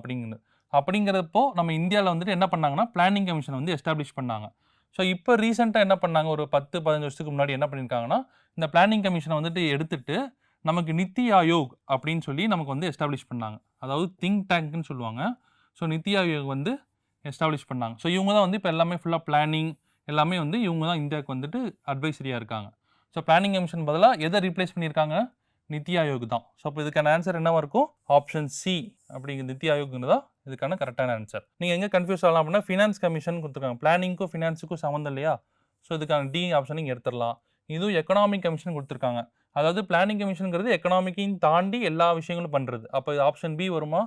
A: அப்படிங்கிறப்போ நம்ம இந்தியாவில் வந்துட்டு என்ன பண்ணாங்கன்னா பிளானிங் கமிஷன் வந்து எஸ்டாப்ளிஷ் பண்ணாங்க. ஸோ இப்போ ரீசெண்டாக என்ன பண்ணாங்க, ஒரு 10-15 வருஷத்துக்கு முன்னாடி என்ன பண்ணியிருக்காங்கன்னா இந்த பிளானிங் கமிஷனை வந்துட்டு எடுத்துட்டு நமக்கு நித்தி ஆயோக் அப்படின்னு சொல்லி நமக்கு வந்து எஸ்டாப்ளிஷ் பண்ணாங்க. அதாவது திங்க் டேங்க்னு சொல்லுவாங்க. ஸோ நித்தி ஆயோக் வந்து எஸ்டாப்ளிஷ் பண்ணாங்க. ஸோ இவங்க தான் வந்து இப்போ எல்லாமே ஃபுல்லாக பிளானிங் எல்லாமே வந்து இவங்க தான் இந்தியாவுக்கு வந்துட்டு அட்வைசரியாக இருக்காங்க. ஸோ பிளானிங் கமிஷன் பதிலாக எதை ரீப்ளேஸ் பண்ணியிருக்காங்க, நித்தி ஆயோக் தான். ஸோ அப்போ இதுக்கான ஆன்சர் என்னவாக இருக்கும், ஆப்ஷன் சி அப்படிங்கிற நித்தி ஆயோக்னு தான் இதுக்கான கரெக்டான ஆன்சர். நீங்கள் எங்கே கன்ஃபியூஸ் ஆகலாம் அப்படின்னா ஃபினான்ஸ் கமிஷன் கொடுத்துருக்காங்க. பிளானிங்க்கும் ஃபினான்ஸுக்கும் சம்மந்தம் இல்லையா. ஸோ இதுக்கான டி ஆப்ஷன் நீங்கள் எடுத்துடலாம். இதுவும் எக்கனாமிக் கமிஷன் கொடுத்துருக்காங்க. அதாவது பிளானிங் கமிஷனுங்கிறது எக்கனாமிக்கையும் தாண்டி எல்லா விஷயங்களும் பண்ணுறது. அப்போ ஆப்ஷன் பி வருமா?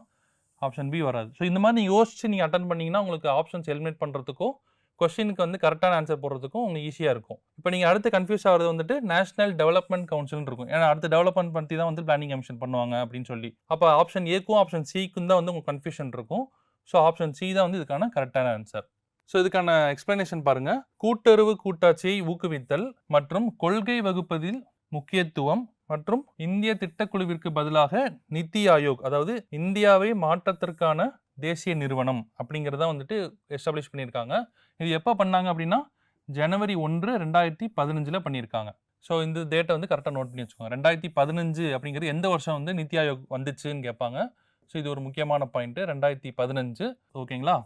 A: ஆப்ஷன் பி வராது. ஸோ இந்த மாதிரி யோசிச்சு நீங்கள் அட்டன் பண்ணிங்கன்னா உங்களுக்கு ஆப்ஷன்ஸ் எலிமினேட் பண்ணுறதுக்கும் கொஸ்டினுக்கு வந்து கரெக்டான ஆன்சர் போடுறதுக்கும் உங்களுக்கு ஈஸியாக இருக்கும். இப்போ நீங்கள் அடுத்து கன்ஃபியூஸ் ஆகிறது வந்துட்டு நேஷனல் டெவலப்மெண்ட் கவுன்சில்னு இருக்கும். ஏன்னா அடுத்த டெவலப்மெண்ட் பற்றி தான் வந்து பிளானிங் கமிஷன் பண்ணுவாங்க அப்படின்னு சொல்லி. அப்போ ஆப்ஷன் ஏக்கும் ஆப்ஷன் சிக்கும் தான் வந்து உங்களுக்கு கன்ஃபியூஷன் இருக்கும். ஸோ ஆப்ஷன் சி தான் வந்து இதுக்கான கரெக்டான ஆன்சர். ஸோ இதுக்கான எக்ஸ்பிளனேஷன் பாருங்க. கூட்டுறவு கூட்டாட்சியை ஊக்குவித்தல் மற்றும் கொள்கை வகுப்பதில் முக்கியத்துவம் மற்றும் இந்திய திட்டக்குழுவிற்கு பதிலாக நித்தி ஆயோக், அதாவது இந்தியாவை மாற்றத்திற்கான தேசிய நிறுவனம் அப்படிங்கிறத வந்துட்டு எஸ்டாப்ளிஷ் பண்ணியிருக்காங்க. இது எப்போ பண்ணாங்க அப்படின்னா ஜனவரி 1, 2015 பண்ணியிருக்காங்க. ஸோ இந்த டேட்டை வந்து கரெக்டாக நோட் பண்ணி வச்சுக்கோங்க. 2015 அப்படிங்கிறது எந்த வருஷம் வந்து நித்தி ஆயோக் வந்துச்சுன்னு கேட்பாங்க. ஸோ இது ஒரு முக்கியமான பாயிண்ட், 2015. ஓகேங்களா?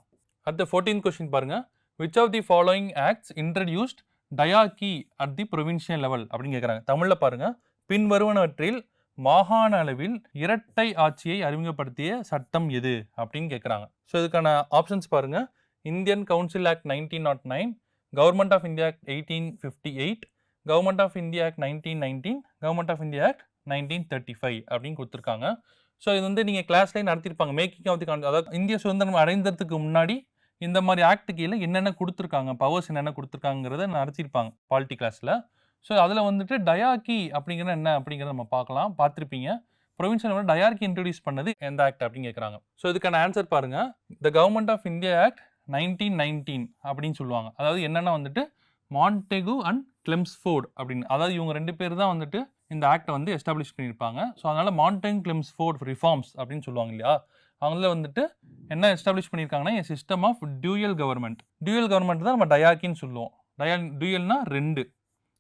A: அடுத்த 14th கொஸ்டின் பாருங்க. Which of the following acts introduced diarchy at the provincial level அப்படின்னு கேட்குறாங்க. தமிழில் பாருங்க. பின்வருவனவற்றில் மாகாண அளவில் இரட்டை ஆட்சியை அறிமுகப்படுத்திய சட்டம் எது அப்படின்னு கேட்குறாங்க. ஸோ இதுக்கான ஆப்ஷன்ஸ் பாருங்க. Indian council act 1909, government of India act 1858, government of India act 1919, government of India act 1935 அப்படின்னு கொடுத்துருக்காங்க. ஸோ இது வந்து நீங்கள் கிளாஸ்லேயே நடத்திருப்பாங்க. மேக்கிங் ஆஃப் தி அதாவது இந்திய சுதந்திரம் அடைந்ததுக்கு முன்னாடி இந்த மாதிரி ஆக்ட் கீழே என்னென்ன கொடுத்துருக்காங்க, பவர்ஸ் என்னென்ன கொடுத்துருக்காங்கிறத நடத்திருப்பாங்க பாலிட்டி கிளாஸில். ஸோ அதில் வந்துட்டு டயார்கி அப்படிங்கிறது என்ன அப்படிங்கிறத நம்ம பார்த்துருப்பீங்க. ப்ரொவின்ஷியல் லெவலில் டயார்கி இன்ட்ரடியூஸ் பண்ணது எந்த ஆக்ட் அப்படின்னு கேட்குறாங்க. ஸோ இதுக்கான ஆன்சர் பாருங்க. The government of India act 1919 அப்படின்னு சொல்லுவாங்க. அதாவது என்னென்னா வந்துட்டு மான்டெகு அண்ட் கிளெம்ஸ்ஃபோர்ட் அப்படின்னு, அதாவது இவங்க 2 பேர் தான் வந்துட்டு இந்த ஆக்டை வந்து எஸ்டாப்ளிஷ் பண்ணியிருப்பாங்க. ஸோ அதனால் மான்டெகு கிளெம்ஸ்ஃபோர்ட் ரிஃபார்ம்ஸ் அப்படின்னு சொல்லுவாங்க இல்லையா. அவங்கள வந்துட்டு என்ன எஸ்டாப்ளிஷ் பண்ணியிருக்காங்கன்னா a system of dual government. Dual government தான் நம்ம டயார்கின்னு சொல்லுவோம். டியூயல்னா 2.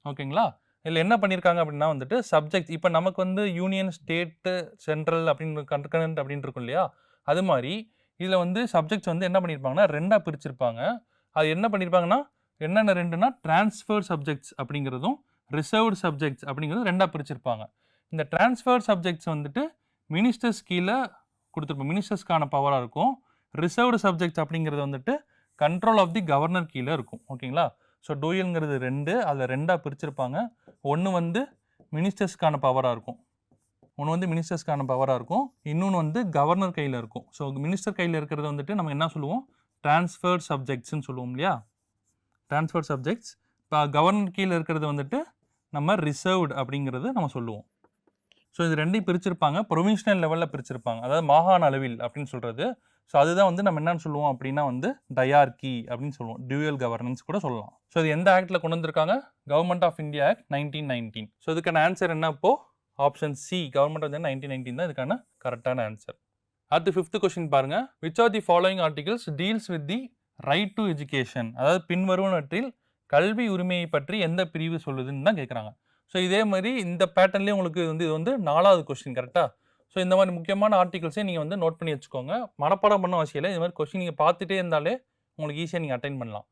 A: ஓகேங்களா? இதில் என்ன பண்ணியிருக்காங்க அப்படின்னா வந்துட்டு சப்ஜெக்ட், இப்போ நமக்கு வந்து யூனியன், ஸ்டேட்டு, சென்ட்ரல் அப்படின்னு கண்கரண்ட் அப்படின்னு இருக்கும் இல்லையா. அது மாதிரி இதில் வந்து சப்ஜெக்ட்ஸ் வந்து என்ன பண்ணியிருப்பாங்கன்னா 2ஆக பிரிச்சிருப்பாங்க. அது என்ன பண்ணியிருப்பாங்கன்னா என்னென்ன 2னா டிரான்ஸ்ஃபர் சப்ஜெக்ட்ஸ் அப்படிங்கிறதும் ரிசர்வ்டு சப்ஜெக்ட்ஸ் அப்படிங்கிறது 2ஆக பிரிச்சிருப்பாங்க. இந்த டிரான்ஸ்ஃபர் சப்ஜெக்ட்ஸ் வந்துட்டு மினிஸ்டர்ஸ் கீழே கொடுத்துருப்போம், மினிஸ்டர்ஸ்க்கான பவராக இருக்கும். ரிசர்வ்டு சப்ஜெக்ட்ஸ் அப்படிங்கிறது வந்துட்டு கண்ட்ரோல் ஆஃப் தி கவர்னர் கீழே இருக்கும். ஓகேங்களா? ஸோ டூயல்ங்கிறது 2, அதில் 2ஆக பிரிச்சிருப்பாங்க. ஒன்று வந்து மினிஸ்டர்ஸ்க்கான பவராக இருக்கும், இன்னொன்று வந்து கவர்னர் கையில் இருக்கும். ஸோ மினிஸ்டர் கையில் இருக்கிறது வந்துட்டு நம்ம என்ன சொல்லுவோம், டிரான்ஸ்ஃபர்ட் சப்ஜெக்ட்ஸ்ன்னு சொல்லுவோம் இல்லையா, டிரான்ஸ்ஃபர்ட் சப்ஜெக்ட்ஸ். இப்போ கவர்னர் கீழே இருக்கிறது வந்துட்டு நம்ம ரிசர்வ்டு அப்படிங்கிறது நம்ம சொல்லுவோம். ஸோ இது 2ஐயும் பிரிச்சிருப்பாங்க, ப்ரொவின்ஷனல் லெவலில் பிரிச்சிருப்பாங்க, அதாவது மாகாண அளவில் அப்படின்னு சொல்கிறது. ஸோ அதுதான் வந்து நம்ம என்னன்னு சொல்லுவோம் அப்படின்னா வந்து டயார்கி அப்படின்னு சொல்லுவோம், டியூயல் கவர்னன்ஸ் கூட சொல்லலாம். ஸோ இது எந்த ஆக்டில் கொண்டு வந்திருக்காங்க, government of India act 1919. So இதுக்கான ஆன்சர் என்ன, இப்போ ஆப்ஷன் சி, கவர்மெண்ட் ஆஃப் 1919 தான் இதுக்கான கரெக்டான ஆன்சர். அடுத்து 5th கொஸ்டின் பாருங்க. Which are the following articles deals with the right to education, அதாவது பின்வருவனவற்றில் கல்வி உரிமையை பற்றி எந்த பிரிவு சொல்லுதுன்னு தான் கேட்குறாங்க. ஸோ இதே மாதிரி இந்த பேட்டர்ன்லேயே உங்களுக்கு வந்து இது வந்து 4வது கொஸ்டின் கரெக்டாக. ஸோ இந்த மாதிரி முக்கியமான ஆர்டிகல்ஸே நீங்கள் வந்து நோட் பண்ணி வச்சுக்கோங்க. மனப்பாடம் பண்ண அவசியம் இல்லை, இது மாதிரி கொஸ்டின் நீங்கள் பார்த்துட்டே இருந்தாலே உங்களுக்கு ஈஸியாக நீங்கள் அட்டைன் பண்ணலாம்.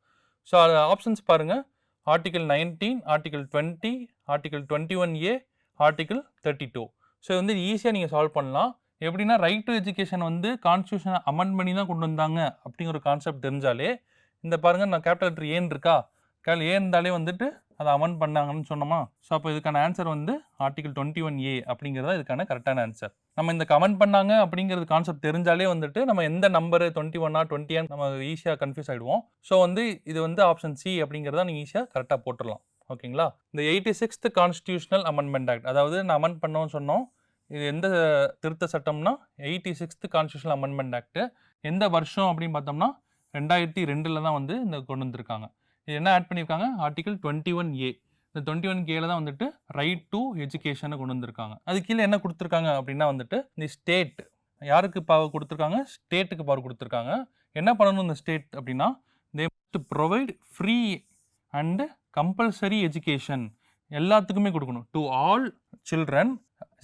A: ஸோ அது ஆப்ஷன்ஸ் பாருங்கள். Article 19, article 20, article 21A, article 32. So வந்து ஈஸியாக நீங்கள் சால்வ் பண்ணலாம். எப்படின்னா ரைட் டு எஜுகேஷன் வந்து கான்ஸ்டியூஷனை அமெண்ட் பண்ணி தான் கொண்டு வந்தாங்க அப்படிங்கிற ஒரு கான்செப்ட் தெரிஞ்சாலே, இந்த பாருங்கள் நான் கேபிட்டல் லெட்டர் ஏன் இருக்கா, ஏ இருந்தாலே வந்துட்டு அதை அமெண்ட் பண்ணாங்கன்னு சொன்னோமா. ஸோ அப்போ இதுக்கான ஆன்சர் வந்து ஆர்டிகல் 21A அப்படிங்கிறதா இதுக்கான கரெக்டான ஆன்சர். நம்ம இந்த கமெண்ட் பண்ணாங்க அப்படிங்கிறது கான்செப்ட் தெரிஞ்சாலே வந்துட்டு நம்ம எந்த நம்பர் 21 20 நம்ம ஈஸியாக கன்ஃபியூஸ் ஆகிடுவோம். ஸோ வந்து இது வந்து ஆப்ஷன் சி அப்படிங்கிறத நீங்கள் ஈஸியாக கரெக்டாக போட்டுடலாம். ஓகேங்களா? இந்த 86th கான்ஸ்டியூஷனல் அமெண்ட்மெண்ட் ஆக்ட், அதாவது நான் அமெண்ட் பண்ணோன்னு சொன்னோம், இது எந்த திருத்த சட்டம்னா 86th கான்ஸ்டியூஷனல் அமெண்ட்மெண்ட் ஆக்ட். எந்த வருஷம் அப்படின்னு பார்த்தோம்னா 2002 தான் வந்து இந்த கொண்டு வந்திருக்காங்க. இது என்ன ஆட் பண்ணியிருக்காங்க, ஆர்டிகல் 21A. இந்த 21Aல தான் வந்துட்டு ரைட் டு எஜுகேஷனை கொண்டு வந்திருக்காங்க. அது கீழே என்ன கொடுத்துருக்காங்க அப்படின்னா வந்துட்டு இந்த ஸ்டேட் யாருக்கு பவர் கொடுத்துருக்காங்க, ஸ்டேட்டுக்கு பவர் கொடுத்துருக்காங்க. என்ன பண்ணணும் இந்த ஸ்டேட் அப்படின்னா, they must provide free and compulsory education, எல்லாத்துக்குமே கொடுக்கணும். டு ஆல் சில்ட்ரன்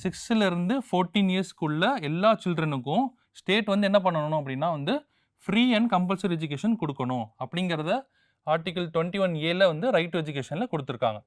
A: 6 to 14 இயர்ஸ்க்குள்ள எல்லா சில்ட்ரனுக்கும் ஸ்டேட் வந்து என்ன பண்ணணும் அப்படின்னா வந்து ஃப்ரீ அண்ட் கம்பல்சரி எஜுகேஷன் கொடுக்கணும் அப்படிங்கிறத ஆர்டிகல் 21Aல வந்து ரைட் டு எஜுகேஷனில் கொடுத்துருக்காங்க.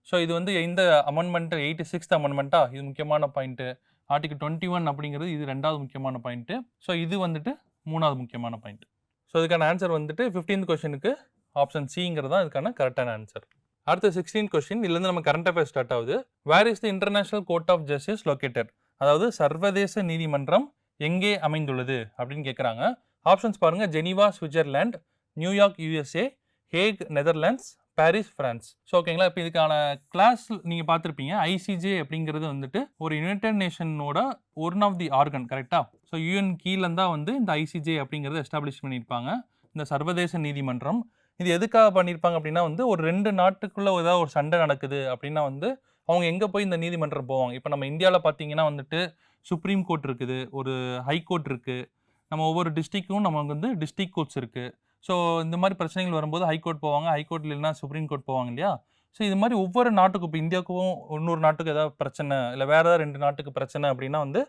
A: ஸோ இது வந்து இந்த அமெண்ட்மெண்ட் 86th அமெண்ட்மெண்ட்டா, இது முக்கியமான பாயிண்ட்டு. ஆர்டிகல் 21 அப்படிங்கிறது இது 2வது முக்கியமான பாயிண்ட்டு. ஸோ இது வந்துட்டு 3வது முக்கியமான பாயிண்ட். ஸோ இதுக்கான ஆன்சர் வந்துட்டு 15th கொஸ்டினுக்கு ஆப்ஷன் சிங்கிறது தான் இதுக்கான கரெக்டான ஆன்சர். அடுத்த 16th கொஸ்டின் இதுலேருந்து நம்ம கரண்ட் அஃபேர்ஸ் ஸ்டார்ட் ஆகுது. Where is the international court of justice located? அதாவது சர்வதேச நீதிமன்றம் எங்கே அமைந்துள்ளது அப்படின்னு கேட்குறாங்க. ஆப்ஷன்ஸ் பாருங்க. Geneva Switzerland, New York USA, Hague Netherlands, Paris France. So ஓகேங்களா. இப்போ இதுக்கான கிளாஸ் நீங்கள் பார்த்துருப்பீங்க. ஐசிஜே அப்படிங்கிறது வந்துட்டு ஒரு யுனைடெட் நேஷனோட ஒன் ஆஃப் தி ஆர்கன், கரெக்டாக? ஸோ யூஎன் கீழே தான் வந்து இந்த ஐசிஜே அப்படிங்கிறத எஸ்டாப்ளிஷ் பண்ணியிருப்பாங்க, இந்த சர்வதேச நீதிமன்றம். இது எதுக்காக பண்ணியிருப்பாங்க அப்படின்னா வந்து ஒரு 2 நாட்டுக்குள்ளே ஏதாவது ஒரு சண்டை நடக்குது அப்படின்னா வந்து அவங்க எங்கே போய் இந்த நீதிமன்றம் போவாங்க. இப்போ நம்ம இந்தியாவில் பார்த்தீங்கன்னா வந்துட்டு சுப்ரீம் கோர்ட் இருக்குது, ஒரு ஹை கோர்ட் இருக்குது, நம்ம ஒவ்வொரு டிஸ்ட்ரிக்டும் நமக்கு வந்து டிஸ்ட்ரிக்ட் கோர்ட்ஸ் இருக்குது. ஸோ இந்த மாதிரி பிரச்சனைகள் வரும்போது ஹைகோர்ட் போவாங்க, ஹைகோர்ட் இல்லைன்னா சுப்ரீம் கோர்ட் போவாங்க இல்லையா? ஸோ இது மாதிரி ஒவ்வொரு நாட்டுக்கும், இப்போ இந்தியாவுக்கும் இன்னொரு நாட்டுக்கு ஏதாவது பிரச்சனை, இல்லை வேறு ஏதாவது 2 நாட்டுக்கு பிரச்சனை அப்படின்னா வந்து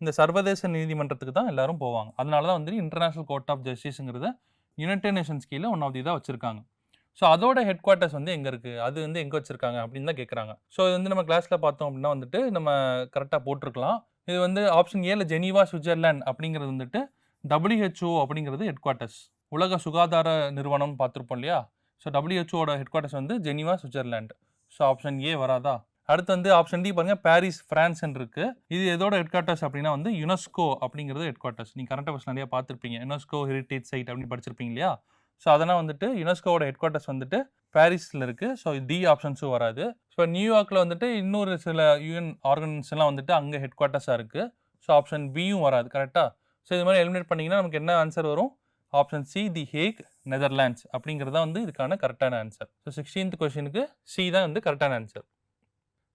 A: இந்த சர்வதேச நீதிமன்றத்துக்கு தான் எல்லாரும் போவாங்க. அதனால தான் வந்து இன்டர்நேஷனல் கோர்ட் ஆஃப் ஜஸ்டிஸுங்கிறத யுனைடெட் நேஷன்ஸ் கீழே ஒன் ஆஃப் தி இதாக வச்சிருக்காங்க. ஸோ அதோட ஹெட் குவார்ட்டர்ஸ் வந்து எங்கே இருக்குது, அது வந்து எங்கே வச்சிருக்காங்க அப்படின்னு தான் கேட்குறாங்க. ஸோ இது வந்து நம்ம கிளாஸில் பார்த்தோம் அப்படின்னா வந்துட்டு நம்ம கரெக்டாக போட்டிருக்கலாம். இது வந்து ஆப்ஷன் ஏல ஜெனீவா சுவிட்சர்லாந்து அப்படிங்கிறது வந்துட்டு WHO அப்படிங்கிறது ஹெட் குவார்ட்டர்ஸ், உலக சுகாதார நிறுவனம் பார்த்துருப்போம் இல்லையா? ஸோ WHOட ஹெட் குவார்ட்டர்ஸ் வந்து Geneva Switzerland. So option A வராதா? அடுத்து வந்து ஆப்ஷன் டி பாருங்க. பாரிஸ் பிரான்ஸ்ன்னு இருக்கு. இது எதோட ஹெட் குவார்ட்டர்ஸ் அப்படின்னா வந்து யுனெஸ்கோ அப்படிங்கிறது ஹெட் குவார்ட்டர்ஸ். நீங்கள் கரண்ட் அஃபேர்ஸ் நிறைய பார்த்துருப்பீங்க. யுனெஸ்கோ ஹெரிட்டேஜ் சைட் அப்படின்னு படிச்சிருப்பீங்க இல்லையா? ஸோ அதனால் வந்துட்டு யுனெஸ்கோவோட ஹெட் குவார்ட்டர்ஸ் வந்துட்டு பாரிஸில் இருக்குது. ஸோ டி ஆப்ஷன்ஸும் வராது. ஸோ நியூயார்க்கில் வந்துட்டு இன்னொரு சில யூஎன் ஆர்கனைசேஷன்லாம் வந்துட்டு அங்கே ஹெட் குவார்ட்டர்ஸாக இருக்குது. ஸோ ஆப்ஷன் பியும் வராது, கரெக்டாக? ஸோ இது மாதிரி எலிமினேட் பண்ணிங்கன்னா நமக்கு என்ன ஆன்சர் வரும்? ஆப்ஷன் சி, தி ஹேக் நெதர்லாண்ட்ஸ் அப்படிங்கிறது தான் வந்து இதுக்கான கரெக்டான ஆன்சர். ஸோ 16th கொஸ்டினுக்கு சி தான் வந்து கரெக்டான ஆன்சர்.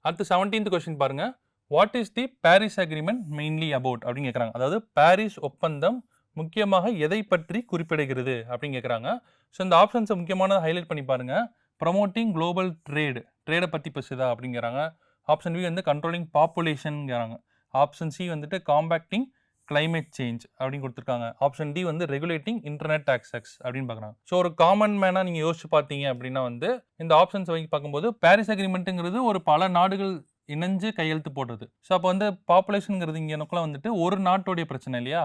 A: அடுத்து 17th கொஸ்டின் பாருங்க. What is the Paris agreement mainly about அப்படின்னு கேட்குறாங்க. அதாவது பாரிஸ் ஒப்பந்தம் முக்கியமாக எதை பற்றி குறிப்பிடுகிறது அப்படின்னு கேட்குறாங்க. ஸோ இந்த ஆப்ஷன்ஸை முக்கியமானதை ஹைலைட் பண்ணி பாருங்க. ப்ரமோட்டிங் குளோபல் ட்ரேடை பற்றி பேசுதா அப்படிங்கிறாங்க. ஆப்ஷன் பி வந்து கண்ட்ரோலிங் பாப்புலேஷன்ங்கிறாங்க. ஆப்ஷன் சி வந்துட்டு காம்பேக்டிங் கிளைமேட் சேஞ்ச் அப்படின்னு கொடுத்துருக்காங்க. ஆப்ஷன் டி வந்து ரெகுலேட்டிங் இன்டர்நெட் ஆக்சஸ் அப்படின்னு பார்க்குறாங்க. ஸோ ஒரு காமன் மேனாக நீங்கள் யோசிச்சு பார்த்தீங்க அப்படின்னா வந்து இந்த ஆப்ஷன்ஸ் வாங்கி பார்க்கும்போது பாரிஸ் அக்ரிமெண்ட்டுங்கிறது ஒரு பல நாடுகள் இணைஞ்சு கையெழுத்து போடுறது. ஸோ அப்போ வந்து பாப்புலேஷனுங்கிறது இங்கே எனக்குள்ள வந்துட்டு ஒரு நாட்டோடைய பிரச்சனை இல்லையா?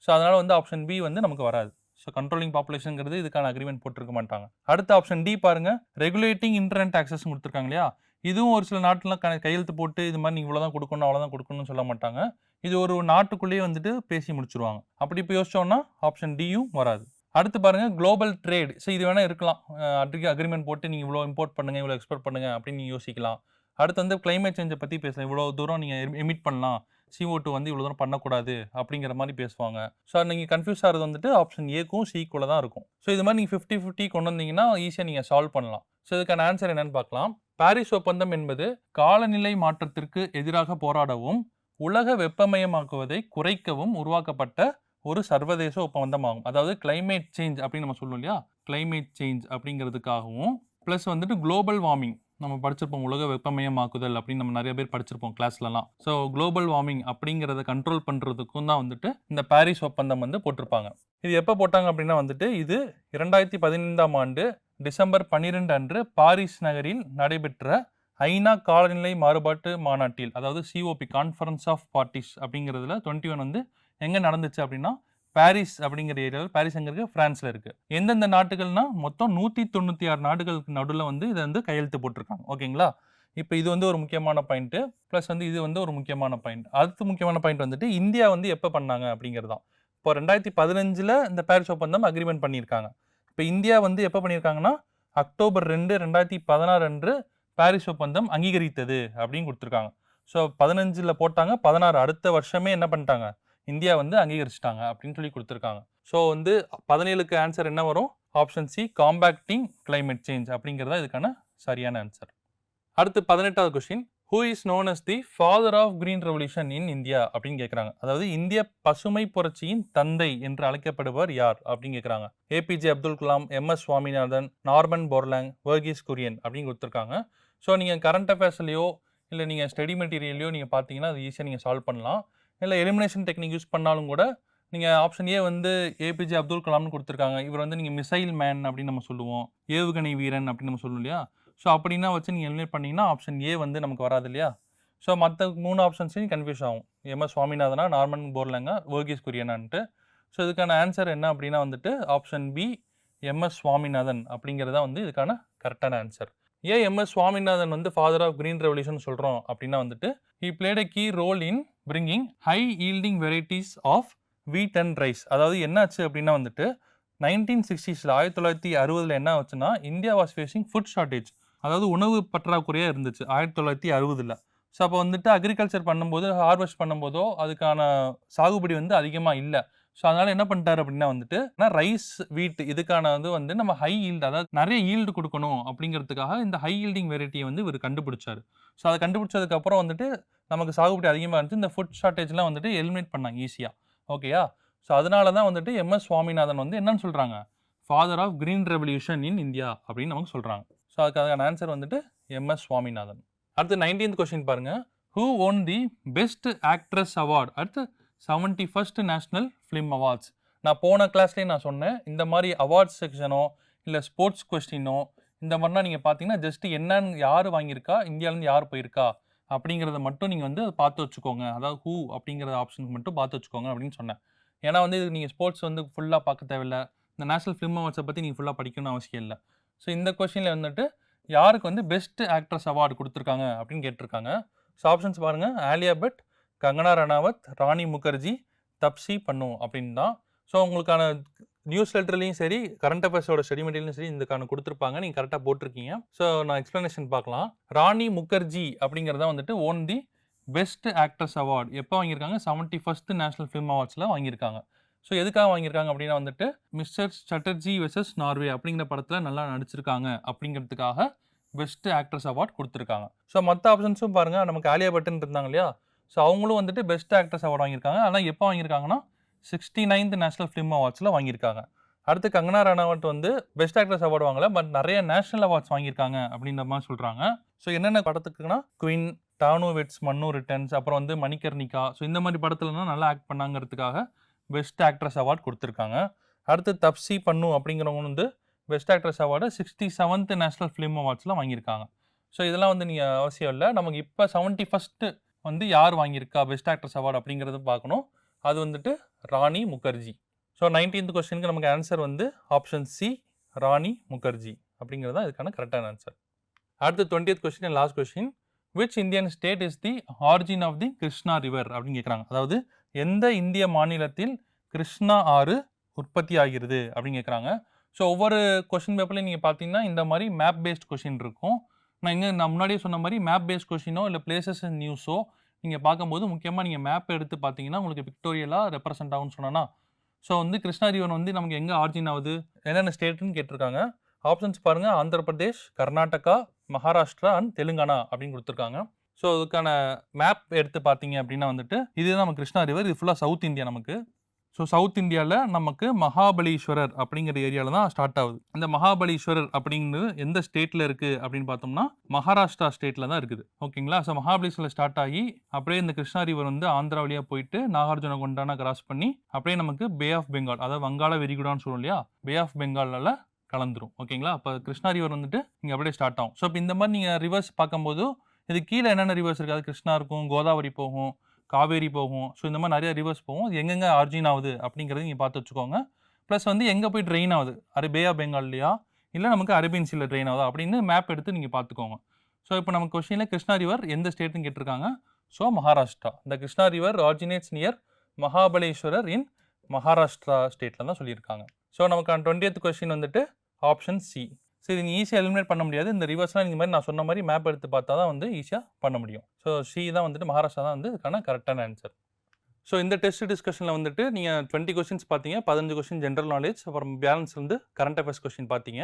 A: ஸோ அதனால் வந்து ஆப்ஷன் பி வந்து நமக்கு வராது. ஸோ கண்ட்ரோலிங் பாப்புலேஷனுங்கிறது இதுக்கான அக்ரிமெண்ட் போட்டிருக்க மாட்டாங்க. அடுத்த ஆப்ஷன் டி பாருங்க. ரெகுலேட்டிங் இன்டர்நெட் ஆக்சஸ் கொடுத்துருக்காங்க இல்லையா? இதுவும் ஒரு சில நாட்டுலாம் கையெழுத்து போட்டு இது மாதிரி நீங்கள் இவ்வளோதான் கொடுக்கணும், அவ்வளோதான் கொடுக்கணும்னு சொல்ல மாட்டாங்க. இது ஒரு நாட்டுக்குள்ளேயே வந்துட்டு பேசி முடிச்சிருவாங்க. அப்படி இப்போ யோசிச்சோம்னா ஆப்ஷன் டியும் வராது. அடுத்து பாருங்க குளோபல் ட்ரேட். ஸோ இது வேணால் இருக்கலாம். அக்ரிமெண்ட் போட்டு நீங்கள் இவ்வளோ இம்போர்ட் பண்ணுங்க, இவ்வளோ எக்ஸ்போர்ட் பண்ணுங்க அப்படின்னு நீங்கள் யோசிக்கலாம். அடுத்து வந்து கிளைமேட் சேஞ்சை பற்றி பேசலாம். இவ்வளோ தூரம் நீங்கள் எமிட் பண்ணலாம், CO2 வந்து இவ்வளோ தூரம் பண்ணக்கூடாது அப்படிங்கிற மாதிரி பேசுவாங்க. ஸோ நீங்கள் கன்ஃபியூஸ் ஆகிறது வந்துட்டு ஆப்ஷன் ஏக்கும் சிக்குள்ளே தான் இருக்கும். ஸோ இது மாதிரி நீங்கள் 50-50 கொண்டு வந்தீங்கன்னா ஈஸியாக நீங்கள் சால்வ் பண்ணலாம். ஸோ இதுக்கான ஆன்சர் என்னன்னு பார்க்கலாம். பாரிஸ் ஒப்பந்தம் என்பது காலநிலை மாற்றத்திற்கு எதிராக போராடவும் உலக வெப்பமயமாக்குவதை குறைக்கவும் உருவாக்கப்பட்ட ஒரு சர்வதேச ஒப்பந்தமாகும். அதாவது கிளைமேட் சேஞ்ச் அப்படின்னு நம்ம சொல்லுவோம் இல்லையா? கிளைமேட் சேஞ்ச் அப்படிங்கிறதுக்காகவும் ப்ளஸ் வந்துட்டு குளோபல் வார்மிங் நம்ம படிச்சிருப்போம். உலக வெப்பமயமாக்குதல் அப்படின்னு நம்ம நிறைய பேர் படிச்சிருப்போம் கிளாஸ்லலாம். ஸோ குளோபல் வார்மிங் அப்படிங்கிறத கண்ட்ரோல் பண்ணுறதுக்கும் தான் வந்துட்டு இந்த பாரிஸ் ஒப்பந்தம் வந்து போட்டிருப்பாங்க. இது எப்போ போட்டாங்க அப்படின்னா வந்துட்டு இது 2015ஆம் ஆண்டு டிசம்பர் 12 அன்று பாரிஸ் நகரில் நடைபெற்ற ஐநா காலநிலை மாறுபாட்டு மாநாட்டில், அதாவது COP கான்ஃபரன்ஸ் ஆஃப் பார்ட்டிஸ் அப்படிங்கிறதுல 21 வந்து எங்கே நடந்துச்சு அப்படின்னா பாரிஸ் அப்படிங்கிற ஏரியாவில். பாரிஸ் எங்கே இருக்குது? ஃப்ரான்ஸில் இருக்குது. எந்தெந்த நாட்டுகள்னா மொத்தம் 196 நாடுகளுக்கு நடுவில் வந்து இதை வந்து கையெழுத்து போட்டிருக்காங்க. ஓகேங்களா? இப்போ இது வந்து ஒரு முக்கியமான பாயிண்ட்டு. ப்ளஸ் வந்து இது வந்து ஒரு முக்கியமான பாயிண்ட். அடுத்து முக்கியமான பாயிண்ட் வந்துட்டு இந்தியா வந்து எப்போ பண்ணாங்க அப்படிங்கிறது தான். இப்போ 2015 இந்த பாரிஸ் ஒப்பந்தம் அக்ரிமெண்ட் பண்ணியிருக்காங்க. இப்போ இந்தியா வந்து எப்போ பண்ணியிருக்காங்கன்னா அக்டோபர் 2, 2016 அன்று பாரிஸ் ஒப்பந்தம் அங்கீகரித்தது அப்படின்னு கொடுத்துருக்காங்க. ஸோ 15 போட்டாங்க, 16 அடுத்த வருஷமே என்ன பண்ணிட்டாங்க? இந்தியா வந்து அங்கீகரிச்சிட்டாங்க அப்படின்னு சொல்லி கொடுத்துருக்காங்க. ஸோ வந்து 17க்கு ஆன்சர் என்ன வரும்? Option C, compacting climate change அப்படிங்கிறதா இதுக்கான சரியான ஆன்சர். அடுத்து 18வது question. Who is known as the father of green revolution in India அப்படின்னு கேட்குறாங்க. அதாவது இந்திய பசுமை புரட்சியின் தந்தை என்று அழைக்கப்படுபவர் யார் அப்படின்னு கேட்குறாங்க. APJ Abdul Kalam, MS Swaminathan, Norman Borlaug, Verghese Kurien அப்படின்னு கொடுத்துருக்காங்க. ஸோ நீங்கள் கரண்ட் அஃபேர்ஸ்லையோ இல்லை நீங்கள் ஸ்டடி மெட்டீரியல்லையோ நீங்கள் பார்த்தீங்கன்னா அது ஈஸியாக நீங்கள் சால்வ் பண்ணலாம். இல்லை எலிமினேஷன் டெக்னிக் யூஸ் பண்ணாலும் கூட நீங்கள் ஆப்ஷன் ஏ வந்து APJ அப்துல் கலாம்னு கொடுத்துருக்காங்க. இவர் வந்து நீங்கள் மிசைல் மேன் அப்படின்னு நம்ம சொல்லுவோம், ஏவுகணை வீரன் அப்படின்னு நம்ம சொல்லுவோம் இல்லையா? ஸோ அப்படின்னா வச்சு நீங்கள் எலிமினேட் பண்ணிங்கன்னா ஆப்ஷன் ஏ வந்து நமக்கு வராது இல்லையா? ஸோ மற்ற 3 ஆப்ஷன்ஸையும் கன்ஃபியூஸ் ஆகும். MS சுவாமிநாதனா, நார்மன் போர்லாங்கா, வர்கீஸ் குரியனான்ட்டு. ஸோ இதுக்கான ஆன்சர் என்ன அப்படின்னா வந்துட்டு ஆப்ஷன் பி, MS சுவாமிநாதன் அப்படிங்கிறதா வந்து இதுக்கான கரெக்டான ஆன்சர். ஏன் எம்எஸ் சுவாமிநாதன் வந்து ஃபாதர் ஆஃப் கிரீன் ரெவல்யூஷன் சொல்கிறோம் அப்படின்னா வந்துட்டு he played a key role in bringing high yielding varieties of wheat and rice. அதாவது என்னாச்சு அப்படின்னா வந்துட்டு 1960s 1960 என்ன ஆச்சுன்னா India was facing food shortage, அதாவது உணவு பற்றாக்குறையாக இருந்துச்சு 1960. ஸோ அப்போ வந்துட்டு அக்ரிகல்ச்சர் பண்ணும்போது ஹார்வெஸ்ட் பண்ணும்போதோ அதுக்கான சாகுபடி வந்து அதிகமாக இல்லை. ஸோ அதனால் என்ன பண்ணிட்டாரு அப்படின்னா வந்துட்டு ரைஸ் வீட் இதுக்கான வந்து நம்ம ஹை ஈல்டு, அதாவது நிறைய ஈல்டு கொடுக்கணும் அப்படிங்கிறதுக்காக இந்த ஹை ஈல்டிங் வெரைட்டியை வந்து இவர் கண்டுபிடிச்சாரு. ஸோ அதை கண்டுபிடிச்சதுக்கப்புறம் வந்துட்டு நமக்கு சாகுபடி அதிகமாக இருந்துச்சு, இந்த ஃபுட் ஷார்ட்டேஜ்லாம் வந்துட்டு எலிமினேட் பண்ணாங்க ஈஸியாக. ஓகேயா? ஸோ அதனால தான் வந்துட்டு எம்எஸ் சுவாமிநாதன் வந்து என்னன்னு சொல்கிறாங்க, father of green revolution in India அப்படின்னு நமக்கு சொல்கிறாங்க. ஸோ அதுக்கான ஆன்சர் வந்துட்டு எம்எஸ் சுவாமிநாதன். அடுத்து 19th கொஸ்டின் பாருங்க. Who own the best actress award at 71st national film awards? நான் போன கிளாஸ்லேயே நான் சொன்னேன், இந்த மாதிரி அவார்ட்ஸ் செக்ஷனோ இல்லை ஸ்போர்ட்ஸ் கொஸ்டினோ இந்த மாதிரிலாம் நீங்கள் பார்த்தீங்கன்னா ஜஸ்ட் என்னன்னு யார் வாங்கியிருக்கா, இந்தியாவிலேருந்து யார் போயிருக்கா அப்படிங்கிறத மட்டும் நீங்கள் வந்து பார்த்து வச்சுக்கோங்க. அதாவது ஹூ அப்படிங்கிற ஆப்ஷனுக்கு மட்டும் பார்த்து வச்சுக்கோங்க அப்படின்னு சொன்னேன். ஏன்னா வந்து இது நீங்கள் ஸ்போர்ட்ஸ் வந்து ஃபுல்லாக பார்க்க தேவையில்லை, இந்த நேஷனல் ஃபிலிம் அவார்ட்ஸை பற்றி நீங்கள் ஃபுல்லாக படிக்கணும்னு அவசியம் இல்லை. ஸோ இந்த கொஸ்டினில் வந்துட்டு யாருக்கு வந்து பெஸ்ட் ஆக்ட்ரஸ் அவார்டு கொடுத்துருக்காங்க அப்படின்னு கேட்டிருக்காங்க. ஸோ ஆப்ஷன்ஸ் பாருங்கள், ஆலியா பட், கங்கனா ரனாவத், ராணி முகர்ஜி, தப்சி பன்னு அப்படின்னு தான். ஸோ உங்களுக்கான நியூஸ் லெட்டர்லையும் சரி கரண்ட் அஃபேர்ஸோட ஸ்டடி மெட்டீரியலும் சரி இதுக்கான கொடுத்துருப்பாங்க, நீங்கள் கரெக்டாக போட்டிருக்கீங்க. ஸோ நான் எக்ஸ்ப்ளனேஷன் பார்க்கலாம். ராணி முகர்ஜி அப்படிங்கிறத வந்துட்டு own the best actress award எப்போ வாங்கியிருக்காங்க, 71st நேஷனல் ஃபிலிம் அவார்ட்ஸில் வாங்கியிருக்காங்க. ஸோ எதுக்காக வாங்கியிருக்காங்க அப்படின்னா வந்துட்டு மிஸ்டர் சட்டர்ஜி வெர்சஸ் நார்வே அப்படிங்கிற படத்தில் நல்லா நடிச்சிருக்காங்க அப்படிங்கிறதுக்காக பெஸ்ட் ஆக்ட்ரஸ் அவார்ட் கொடுத்துருக்காங்க. ஸோ மற்ற ஆப்ஷன்ஸும் பாருங்கள், நமக்கு ஆலியா பட்டன் இருந்தாங்க இல்லையா, ஸோ அவங்களும் வந்துட்டு பெஸ்ட் ஆக்ட்ரஸ் அவார்டு வாங்கியிருக்காங்க. ஆனால் எப்போ வாங்கியிருக்காங்கன்னா 69th நேஷனல் ஃபிலிம் அவார்ட்ஸில் வாங்கியிருக்காங்க. அடுத்து கங்கனா ரனாவத் வந்து பெஸ்ட் ஆக்ட்ரஸ் அவார்டு வாங்கல, பட் நிறைய நேஷனல் அவார்ட்ஸ் வாங்கியிருக்காங்க அப்படின்ற மாதிரி சொல்கிறாங்க. ஸோ என்னென்ன படத்துக்குன்னா குயின், டானு வெட்ஸ், மன்னு ரிட்டர்ன்ஸ், அப்புறம் வந்து மணிகர்ணிகா, ஸோ இந்த மாதிரி படத்துலலாம் நல்லா ஆக்ட் பண்ணாங்கிறதுக்காக பெஸ்ட் ஆக்ட்ரஸ் அவார்டு கொடுத்துருக்காங்க. அடுத்து தப்சி பன்னு அப்படிங்கிறவங்க வந்து best actress award 67th national film அவார்ட்ஸில் வாங்கியிருக்காங்க. ஸோ இதெல்லாம் வந்து நீங்கள் அவசியம் இல்லை, நமக்கு இப்போ 71st வந்து யார் வாங்கியிருக்கா பெஸ்ட் ஆக்ட்ரஸ் அவார்டு அப்படிங்கிறது பார்க்கணும். அது வந்துட்டு ராணி முகர்ஜி. ஸோ 19th கொஸ்டினுக்கு நமக்கு ஆன்சர் வந்து ஆப்ஷன் சி, ராணி முகர்ஜி அப்படிங்கிறது தான் இதுக்கான கரெக்டான ஆன்சர். அடுத்து 20th question and last question. Which Indian state is the origin of the Krishna river அப்படின்னு கேட்குறாங்க. அதாவது எந்த இந்திய மாநிலத்தில் கிருஷ்ணா ஆறு உற்பத்தி ஆகிறது அப்படின்னு கேட்குறாங்க. ஸோ ஒவ்வொரு கொஸ்டின் பேப்பர்லையும் நீங்கள் பார்த்தீங்கன்னா இந்த மாதிரி மேப் பேஸ்ட் கொஸ்டின் இருக்கும். நான் முன்னாடியே சொன்ன மாதிரி மேப் பேஸ்ட் கொஸ்டினோ இல்லை பிளேசஸ் அண்ட் நியூஸோ நீங்கள் பார்க்கும்போது முக்கியமாக நீங்கள் மேப் எடுத்து பார்த்தீங்கன்னா உங்களுக்கு பிக்டோரியலாக ரெப்ரசென்ட் ஆகும்னு சொன்னா. ஸோ வந்து கிருஷ்ணா ரிவர் வந்து நமக்கு எங்கே ஆரிஜின் ஆகுது, என்னென்ன ஸ்டேட்டுன்னு கேட்டிருக்காங்க. ஆப்ஷன்ஸ் பாருங்கள், ஆந்திர பிரதேஷ், கர்நாடகா, மகாராஷ்டிரா அண்ட் தெலுங்கானா அப்படின்னு கொடுத்துருக்காங்க. ஸோ அதுக்கான மேப் எடுத்து பார்த்தீங்க அப்படின்னா வந்துட்டு இதுதான் நம்ம கிருஷ்ணா ரிவர், இது ஃபுல்லாக சவுத் இந்தியா நமக்கு. ஸோ சவுத் இந்தியாவில் நமக்கு மகாபலீஸ்வரர் அப்படிங்கிற ஏரியாவில் தான் ஸ்டார்ட் ஆகுது. இந்த மகாபலீஸ்வரர் அப்படிங்கிறது எந்த ஸ்டேட்டில் இருக்குது அப்படின்னு பார்த்தோம்னா மகாராஷ்டிரா ஸ்டேட்டில் தான் இருக்குது. ஓகேங்களா? ஸோ மகாபலீஸ்வரர் ஸ்டார்ட் ஆகி அப்படியே இந்த கிருஷ்ணா ரிவர் வந்து ஆந்திரா வழியாக போயிட்டு நாகார்ஜுன கொண்டானா கிராஸ் பண்ணி அப்படியே நமக்கு பே ஆஃப் பெங்கால், அதாவது வங்காள விரிகுடான்னு சொல்லுவோம் இல்லையா, பே ஆஃப் பெங்காலில் கலந்துரும். ஓகேங்களா? அப்போ கிருஷ்ணா ரிவர் வந்துட்டு இங்கே அப்படியே ஸ்டார்ட் ஆகும். ஸோ இப்போ இந்த மாதிரி நீங்கள் ரிவர்ஸ் பார்க்கும்போது இது கீழே என்னென்ன ரிவர்ஸ் இருக்குது, அது கிருஷ்ணா இருக்கும், கோதாவரி போகும், காவேரி போகும். ஸோ இந்த மாதிரி நிறைய ரிவர்ஸ் போகும். அது எங்கெங்கே ஆரிஜின் ஆகுது அப்படிங்கிறது நீங்கள் பார்த்து வச்சுக்கோங்க. ப்ளஸ் வந்து எங்கே போய் ட்ரெயின் ஆகுது, பே ஆஃப் பெங்கால்லையா இல்லை நமக்கு அரேபியன் சீல ட்ரெயின் ஆகுதா அப்படின்னு மேப் எடுத்து நீங்கள் பார்த்துக்கோங்க. ஸோ இப்போ நம்ம கொஸ்டினில் கிருஷ்ணா ரிவர் எந்த ஸ்டேட்டுன்னு கேட்டிருக்காங்க. ஸோ மகாராஷ்டிரா. இந்த Krishna river originates near Mahabaleswarar இன் மகாராஷ்டிரா ஸ்டேட்டில் தான் சொல்லியிருக்காங்க. ஸோ நமக்கான 20th கொஸ்டின் வந்துட்டு ஆப்ஷன் சி. ஸோ இது நீங்கள் ஈஸியாக எலிமினேட் பண்ண முடியாது. இந்த ரிவர்ஸ்லாம் இந்த மாதிரி நான் சொன்ன மாதிரி மேப் எடுத்து பார்த்தா தான் வந்து ஈஸியாக பண்ண முடியும். ஸோ சி தான் வந்துட்டு மகாராஷ்டிரா தான் வந்து இதுக்கான கரெக்டான ஆன்சர். ஸோ இந்த டெஸ்ட் டிஸ்கஷனில் வந்துட்டு நீங்கள் 20 கொஸ்டின்ஸ் பார்த்தீங்க, 15 கொஸ்டின் ஜென்ரல் நாலேஜ், அப்புறம் பேலன்ஸ் வந்து கரண்ட் அஃபேர்ஸ் கொஸ்டின் பார்த்தீங்க.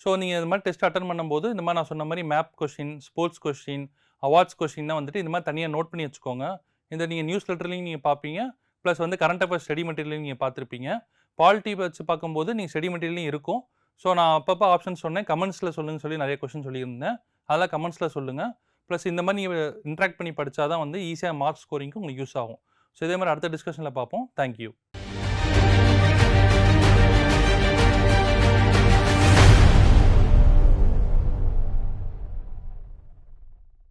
A: ஸோ நீங்கள் இந்த மாதிரி டெஸ்ட் அட்டன் பண்ணும்போது இந்த மாதிரி நான் சொன்ன மாதிரி map question, sports question, awards கொஸ்டின்னா வந்துட்டு இந்த மாதிரி தனியாக நோட் பண்ணி வச்சுக்கோங்க. இந்த நீங்கள் நியூஸ் லெட்டர்லையும் நீங்கள் பார்ப்பீங்க, ப்ளஸ் வந்து கரண்ட் அஃபேர்ஸ் ஸ்டடி மெட்டீரியலையும் நீங்கள் பார்த்துருப்பீங்க. பாலிட்டி வச்சு பார்க்கும்போது நீங்கள் ஸ்டடி மெட்டீரியலையும் இருக்கும். ஸோ நான் அப்பப்போ ஆப்ஷன் சொன்னேன், கமெண்ட்ஸில் சொல்லுங்க சொல்லி நிறைய கொஸ்டின் சொல்லியிருந்தேன், அதெல்லாம் கமெண்ட்ஸில் சொல்லுங்கள். ப்ளஸ் இந்த மாதிரி நீங்கள் இன்ட்ராக்ட் பண்ணி படித்தா தான் வந்து ஈஸியாக மார்க் ஸ்கோரிங்க்கு உங்களுக்கு யூஸ் ஆகும். ஸோ இதே மாதிரி அடுத்த டிஸ்கஷனில் பார்ப்போம். தேங்க்யூ.